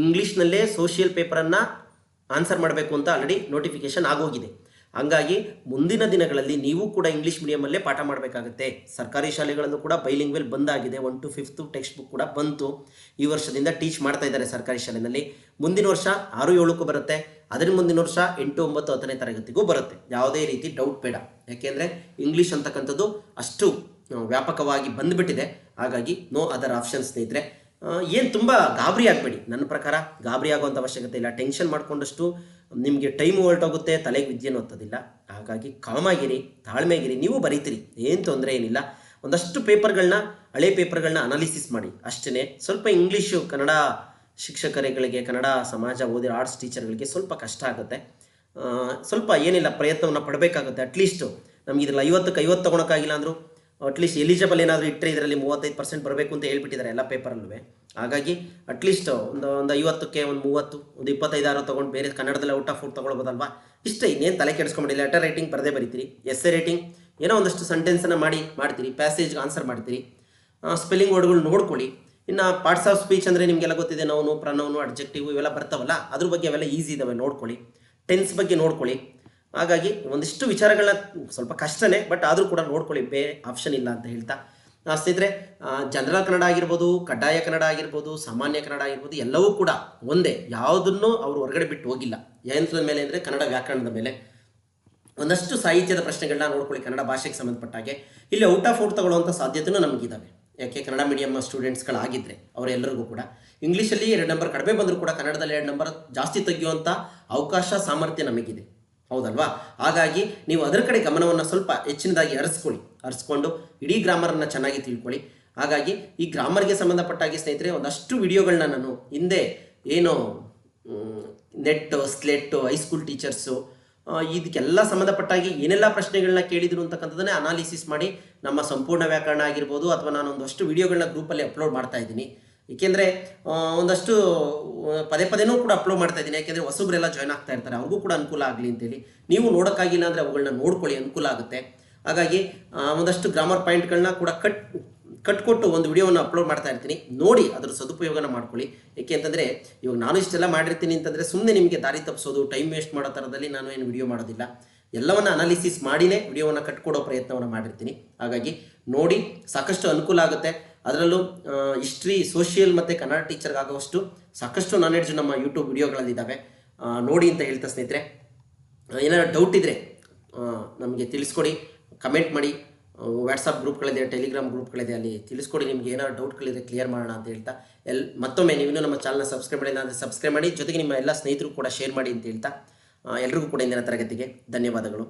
ಇಂಗ್ಲೀಷ್ನಲ್ಲೇ ಸೋಷಿಯಲ್ ಪೇಪರನ್ನು ಆನ್ಸರ್ ಮಾಡಬೇಕು ಅಂತ ಆಲ್ರೆಡಿ ನೋಟಿಫಿಕೇಶನ್ ಆಗೋಗಿದೆ. ಹಂಗಾಗಿ ಮುಂದಿನ ದಿನಗಳಲ್ಲಿ ನೀವು ಕೂಡ ಇಂಗ್ಲೀಷ್ ಮೀಡಿಯಮಲ್ಲೇ ಪಾಠ ಮಾಡಬೇಕಾಗುತ್ತೆ. ಸರ್ಕಾರಿ ಶಾಲೆಗಳಲ್ಲೂ ಕೂಡ ಬೈಲಿಂಗ್ವೆಲ್ ಬಂದಾಗಿದೆ. 1 to 5th ಟೆಕ್ಸ್ಟ್ ಬುಕ್ ಕೂಡ ಬಂತು. ಈ ವರ್ಷದಿಂದ ಟೀಚ್ ಮಾಡ್ತಾ ಇದ್ದಾರೆ ಸರ್ಕಾರಿ ಶಾಲೆಯಲ್ಲಿ. ಮುಂದಿನ ವರ್ಷ 6, 7ಕ್ಕೂ ಬರುತ್ತೆ. ಅದರ ಮುಂದಿನ ವರ್ಷ 8, 9, 10ನೇ ತರಗತಿಗೂ ಬರುತ್ತೆ. ಯಾವುದೇ ರೀತಿ ಡೌಟ್ ಬೇಡ. ಯಾಕೆಂದರೆ ಇಂಗ್ಲೀಷ್ ಅಂತಕ್ಕಂಥದ್ದು ಅಷ್ಟು ವ್ಯಾಪಕವಾಗಿ ಬಂದುಬಿಟ್ಟಿದೆ. ಹಾಗಾಗಿ ನೋ ಅದರ್ ಆಪ್ಷನ್ ಸ್ನೇಹಿತರೆ. ಏನು ತುಂಬ ಗಾಬರಿ ಆಗಬೇಡಿ. ನನ್ನ ಪ್ರಕಾರ ಗಾಬರಿ ಆಗುವಂಥ ಅವಶ್ಯಕತೆ ಇಲ್ಲ. ಟೆನ್ಷನ್ ಮಾಡಿಕೊಂಡಷ್ಟು ನಿಮಗೆ ಟೈಮು ಹೊರಟೋಗುತ್ತೆ, ತಲೆಗೆ ವಿದ್ಯೆನೂ ಓದ್ತದಿಲ್ಲ. ಹಾಗಾಗಿ ಕಾಮಾಗಿರಿ, ತಾಳ್ಮೆಗಿರಿ, ನೀವು ಬರೀತೀರಿ, ಏನು ತೊಂದರೆ ಏನಿಲ್ಲ. ಒಂದಷ್ಟು ಪೇಪರ್ಗಳನ್ನ, ಹಳೆ ಪೇಪರ್ಗಳನ್ನ ಅನಾಲಿಸಿಸ್ ಮಾಡಿ ಅಷ್ಟೇ. ಸ್ವಲ್ಪ ಇಂಗ್ಲೀಷು ಕನ್ನಡ ಶಿಕ್ಷಕರುಗಳಿಗೆ, ಕನ್ನಡ ಸಮಾಜ ಓದಿರೋ ಆರ್ಟ್ಸ್ ಟೀಚರ್ಗಳಿಗೆ ಸ್ವಲ್ಪ ಕಷ್ಟ ಆಗುತ್ತೆ. ಸ್ವಲ್ಪ ಏನಿಲ್ಲ, ಪ್ರಯತ್ನವನ್ನು ಪಡಬೇಕಾಗುತ್ತೆ. ಅಟ್ಲೀಸ್ಟು ನಮ್ಗೆ ಇದ್ರಲ್ಲಿ 50ಕ್ಕೆ 50 ತೊಗೊಳಕ್ಕಾಗಿಲ್ಲ ಅಂದರೂ ಅಟ್ಲೀಸ್ಟ್ ಎಲಿಜಿಬಲ್ ಏನಾದರೂ ಇಟ್ಟರೆ ಇದರಲ್ಲಿ 35% ಬರಬೇಕು ಅಂತ ಹೇಳ್ಬಿಟ್ಟಿದ್ದಾರೆ ಎಲ್ಲ ಪೇಪರಲ್ಲೂ. ಹಾಗಾಗಿ ಅಟ್ಲೀಸ್ಟ್ ಒಂದು 50ಕ್ಕೆ ಒಂದು 30, ಒಂದು 25 ತೊಗೊಂಡು ಬೇರೆ ಕನ್ನಡದಲ್ಲಿ ಔಟ್ ಆಫ್ ಔಟ್ ತೊಗೊಳ್ಬೋದಲ್ವಾ. ಇಷ್ಟ, ಇನ್ನೇನು ತಲೆ ಕೆಡಿಸ್ಕೊಂಬಿಡಿ. ಲೆಟರ್ ರೈಟಿಂಗ್ ಬರದೇ ಬರೀತೀರಿ, ಎಸ್ಸೆ ರೈಟಿಂಗ್ ಏನೋ ಒಂದಷ್ಟು ಸೆಂಟೆನ್ಸನ್ನು ಮಾಡ್ತೀರಿ, ಪ್ಯಾಸೇಜ್ಗೆ ಆನ್ಸರ್ ಮಾಡ್ತೀರಿ, ಸ್ಪೆಲ್ಲಿಂಗ್ ವರ್ಡ್ಗಳು ನೋಡ್ಕೊಳ್ಳಿ. ಇನ್ನು ಪಾರ್ಟ್ಸ್ ಆಫ್ ಸ್ಪೀಚ್ ಅಂದರೆ ನಿಮಗೆಲ್ಲ ಗೊತ್ತಿದೆ, ನೌನು, ಪ್ರನೌನು, ಅಡ್ಜೆಕ್ಟಿವ್ ಇವೆಲ್ಲ ಬರ್ತಾವಲ್ಲ, ಅದ್ರ ಬಗ್ಗೆ ಅವೆಲ್ಲ ಈಸಿ ಇದ್ದಾವೆ, ನೋಡ್ಕೊಳ್ಳಿ. ಟೆನ್ಸ್ ಬಗ್ಗೆ ನೋಡ್ಕೊಳ್ಳಿ. ಹಾಗಾಗಿ ಒಂದಿಷ್ಟು ವಿಚಾರಗಳನ್ನ ಸ್ವಲ್ಪ ಕಷ್ಟನೇ, ಬಟ್ ಆದರೂ ಕೂಡ ನೋಡ್ಕೊಳ್ಳಿ, ಬೇರೆ ಆಪ್ಷನ್ ಇಲ್ಲ ಅಂತ ಹೇಳ್ತಾ, ಸ್ನೇಹಿತರೆ, ಜನರಲ್ ಕನ್ನಡ ಆಗಿರ್ಬೋದು, ಕಡ್ಡಾಯ ಕನ್ನಡ ಆಗಿರ್ಬೋದು, ಸಾಮಾನ್ಯ ಕನ್ನಡ ಆಗಿರ್ಬೋದು, ಎಲ್ಲವೂ ಕೂಡ ಒಂದೇ. ಯಾವುದನ್ನು ಅವರು ಹೊರಗಡೆ ಬಿಟ್ಟು ಹೋಗಿಲ್ಲ. ಯಂತ್ರದ ಮೇಲೆ ಅಂದರೆ ಕನ್ನಡ ವ್ಯಾಕರಣದ ಮೇಲೆ ಒಂದಷ್ಟು ಸಾಹಿತ್ಯದ ಪ್ರಶ್ನೆಗಳನ್ನ ನೋಡ್ಕೊಳ್ಳಿ. ಕನ್ನಡ ಭಾಷೆಗೆ ಸಂಬಂಧಪಟ್ಟಾಗೆ ಇಲ್ಲಿ ಔಟ್ ಆಫ್ ಔಟ್ ತಗೊಳ್ಳುವಂಥ ಸಾಧ್ಯತೆಯೂ ನಮಗಿದ್ದಾವೆ. ಯಾಕೆ, ಕನ್ನಡ ಮೀಡಿಯಮ್ ಸ್ಟೂಡೆಂಟ್ಸ್ಗಳಾಗಿದ್ದರೆ ಅವರೆಲ್ಲರಿಗೂ ಕೂಡ ಇಂಗ್ಲೀಷಲ್ಲಿ 2 ನಂಬರ್ ಕಡಿಮೆ ಬಂದರೂ ಕೂಡ ಕನ್ನಡದಲ್ಲಿ 2 ನಂಬರ್ ಜಾಸ್ತಿ ತೆಗೆಯುವಂಥ ಅವಕಾಶ, ಸಾಮರ್ಥ್ಯ ನಮಗಿದೆ, ಹೌದಲ್ವಾ. ಹಾಗಾಗಿ ನೀವು ಅದರ ಕಡೆ ಗಮನವನ್ನು ಸ್ವಲ್ಪ ಹೆಚ್ಚಿನದಾಗಿ ಹರಿಸ್ಕೊಂಡು ಇಡೀ ಗ್ರಾಮರನ್ನು ಚೆನ್ನಾಗಿ ತಿಳ್ಕೊಳ್ಳಿ. ಹಾಗಾಗಿ ಈ ಗ್ರಾಮರ್ಗೆ ಸಂಬಂಧಪಟ್ಟಾಗಿ ಸ್ನೇಹಿತರೆ ಒಂದಷ್ಟು ವಿಡಿಯೋಗಳನ್ನ ನಾನು ಹಿಂದೆ ಏನು ನೆಟ್, ಸ್ಲೆಟ್, ಹೈಸ್ಕೂಲ್ ಟೀಚರ್ಸು ಇದಕ್ಕೆಲ್ಲ ಸಂಬಂಧಪಟ್ಟಾಗಿ ಏನೆಲ್ಲ ಪ್ರಶ್ನೆಗಳನ್ನ ಕೇಳಿದ್ರು ಅಂತಕ್ಕಂಥದ್ದನ್ನೇ ಅನಾಲಿಸಿಸ್ ಮಾಡಿ ನಮ್ಮ ಸಂಪೂರ್ಣ ವ್ಯಾಕರಣ ಆಗಿರ್ಬೋದು, ಅಥವಾ ನಾನು ಒಂದಷ್ಟು ವಿಡಿಯೋಗಳನ್ನ ಗ್ರೂಪಲ್ಲಿ ಅಪ್ಲೋಡ್ ಮಾಡ್ತಾ ಇದ್ದೀನಿ. ಏಕೆಂದರೆ ಒಂದಷ್ಟು ಪದೇನೂ ಕೂಡ ಅಪ್ಲೋಡ್ ಮಾಡ್ತಾ ಇದ್ದೀನಿ. ಯಾಕೆಂದರೆ ಹೊಸಬ್ರೆಲ್ಲ ಜಾಯ್ನ್ ಆಗ್ತಾ ಇರ್ತಾರೆ, ಅವ್ರಿಗೂ ಕೂಡ ಅನುಕೂಲ ಆಗಲಿ ಅಂತೇಳಿ. ನೀವು ನೋಡೋಕ್ಕಾಗಿಲ್ಲ ಅಂದರೆ ಅವುಗಳನ್ನ ನೋಡ್ಕೊಳ್ಳಿ, ಅನುಕೂಲ ಆಗುತ್ತೆ. ಹಾಗಾಗಿ ಒಂದಷ್ಟು ಗ್ರಾಮರ್ ಪಾಯಿಂಟ್ಗಳನ್ನ ಕೂಡ ಕಟ್ಕೊಟ್ಟು ಒಂದು ವಿಡಿಯೋವನ್ನು ಅಪ್ಲೋಡ್ ಮಾಡ್ತಾ ಇರ್ತೀನಿ, ನೋಡಿ ಅದರ ಸದುಪಯೋಗನ ಮಾಡ್ಕೊಳ್ಳಿ. ಏಕೆ ಅಂತಂದರೆ ಇವಾಗ ನಾನು ಇಷ್ಟೆಲ್ಲ ಮಾಡಿರ್ತೀನಿ ಅಂತಂದರೆ ಸುಮ್ಮನೆ ನಿಮಗೆ ದಾರಿ ತಪ್ಪಿಸೋದು, ಟೈಮ್ ವೇಸ್ಟ್ ಮಾಡೋ ಥರದಲ್ಲಿ ನಾನು ಏನು ವಿಡಿಯೋ ಮಾಡೋದಿಲ್ಲ. ಎಲ್ಲವನ್ನು ಅನಾಲಿಸಿಸ್ ಮಾಡಿನೇ ವಿಡಿಯೋವನ್ನು ಕಟ್ಕೊಡೋ ಪ್ರಯತ್ನವನ್ನು ಮಾಡಿರ್ತೀನಿ. ಹಾಗಾಗಿ ನೋಡಿ, ಸಾಕಷ್ಟು ಅನುಕೂಲ ಆಗುತ್ತೆ. ಅದರಲ್ಲೂ ಹಿಸ್ಟ್ರಿ, ಸೋಷಿಯಲ್ ಮತ್ತು ಕನ್ನಡ ಟೀಚರ್ಗಾಗುವಷ್ಟು ಸಾಕಷ್ಟು ನಾಲೆಡ್ಜ್ ನಮ್ಮ ಯೂಟ್ಯೂಬ್ ವಿಡಿಯೋಗಳಲ್ಲಿದ್ದಾವೆ, ನೋಡಿ ಅಂತ ಹೇಳ್ತಾ ಸ್ನೇಹಿತರೆ, ಏನಾದ್ರು ಡೌಟ್ ಇದ್ದರೆ ನಮಗೆ ತಿಳಿಸ್ಕೊಡಿ, ಕಮೆಂಟ್ ಮಾಡಿ. ವಾಟ್ಸಪ್ ಗ್ರೂಪ್ಗಳಿದೆ, ಟೆಲಿಗ್ರಾಮ್ ಗ್ರೂಪ್ಗಳಿದೆ, ಅಲ್ಲಿ ತಿಳಿಸ್ಕೊಡಿ. ನಿಮಗೆ ಏನಾದ್ರು ಡೌಟ್ಗಳಿದೆ ಕ್ಲಿಯರ್ ಮಾಡೋಣ ಅಂತ ಹೇಳ್ತಾ, ಮತ್ತೊಮ್ಮೆ ನೀವಿನ್ನೂ ನಮ್ಮ ಚಾನಲ್ನ ಸಬ್ಸ್ಕ್ರೈಬ್ ಮಾಡಿಲ್ಲ ಅಂದರೆ ಸಬ್ಸ್ಕ್ರೈಬ್ ಮಾಡಿ, ಜೊತೆಗೆ ನಿಮ್ಮ ಎಲ್ಲ ಸ್ನೇಹಿತರು ಕೂಡ ಶೇರ್ ಮಾಡಿ ಅಂತ ಹೇಳ್ತಾ, ಎಲ್ರಿಗೂ ಕೂಡ ಇಂದಿನ ತರಗತಿಗೆ ಧನ್ಯವಾದಗಳು.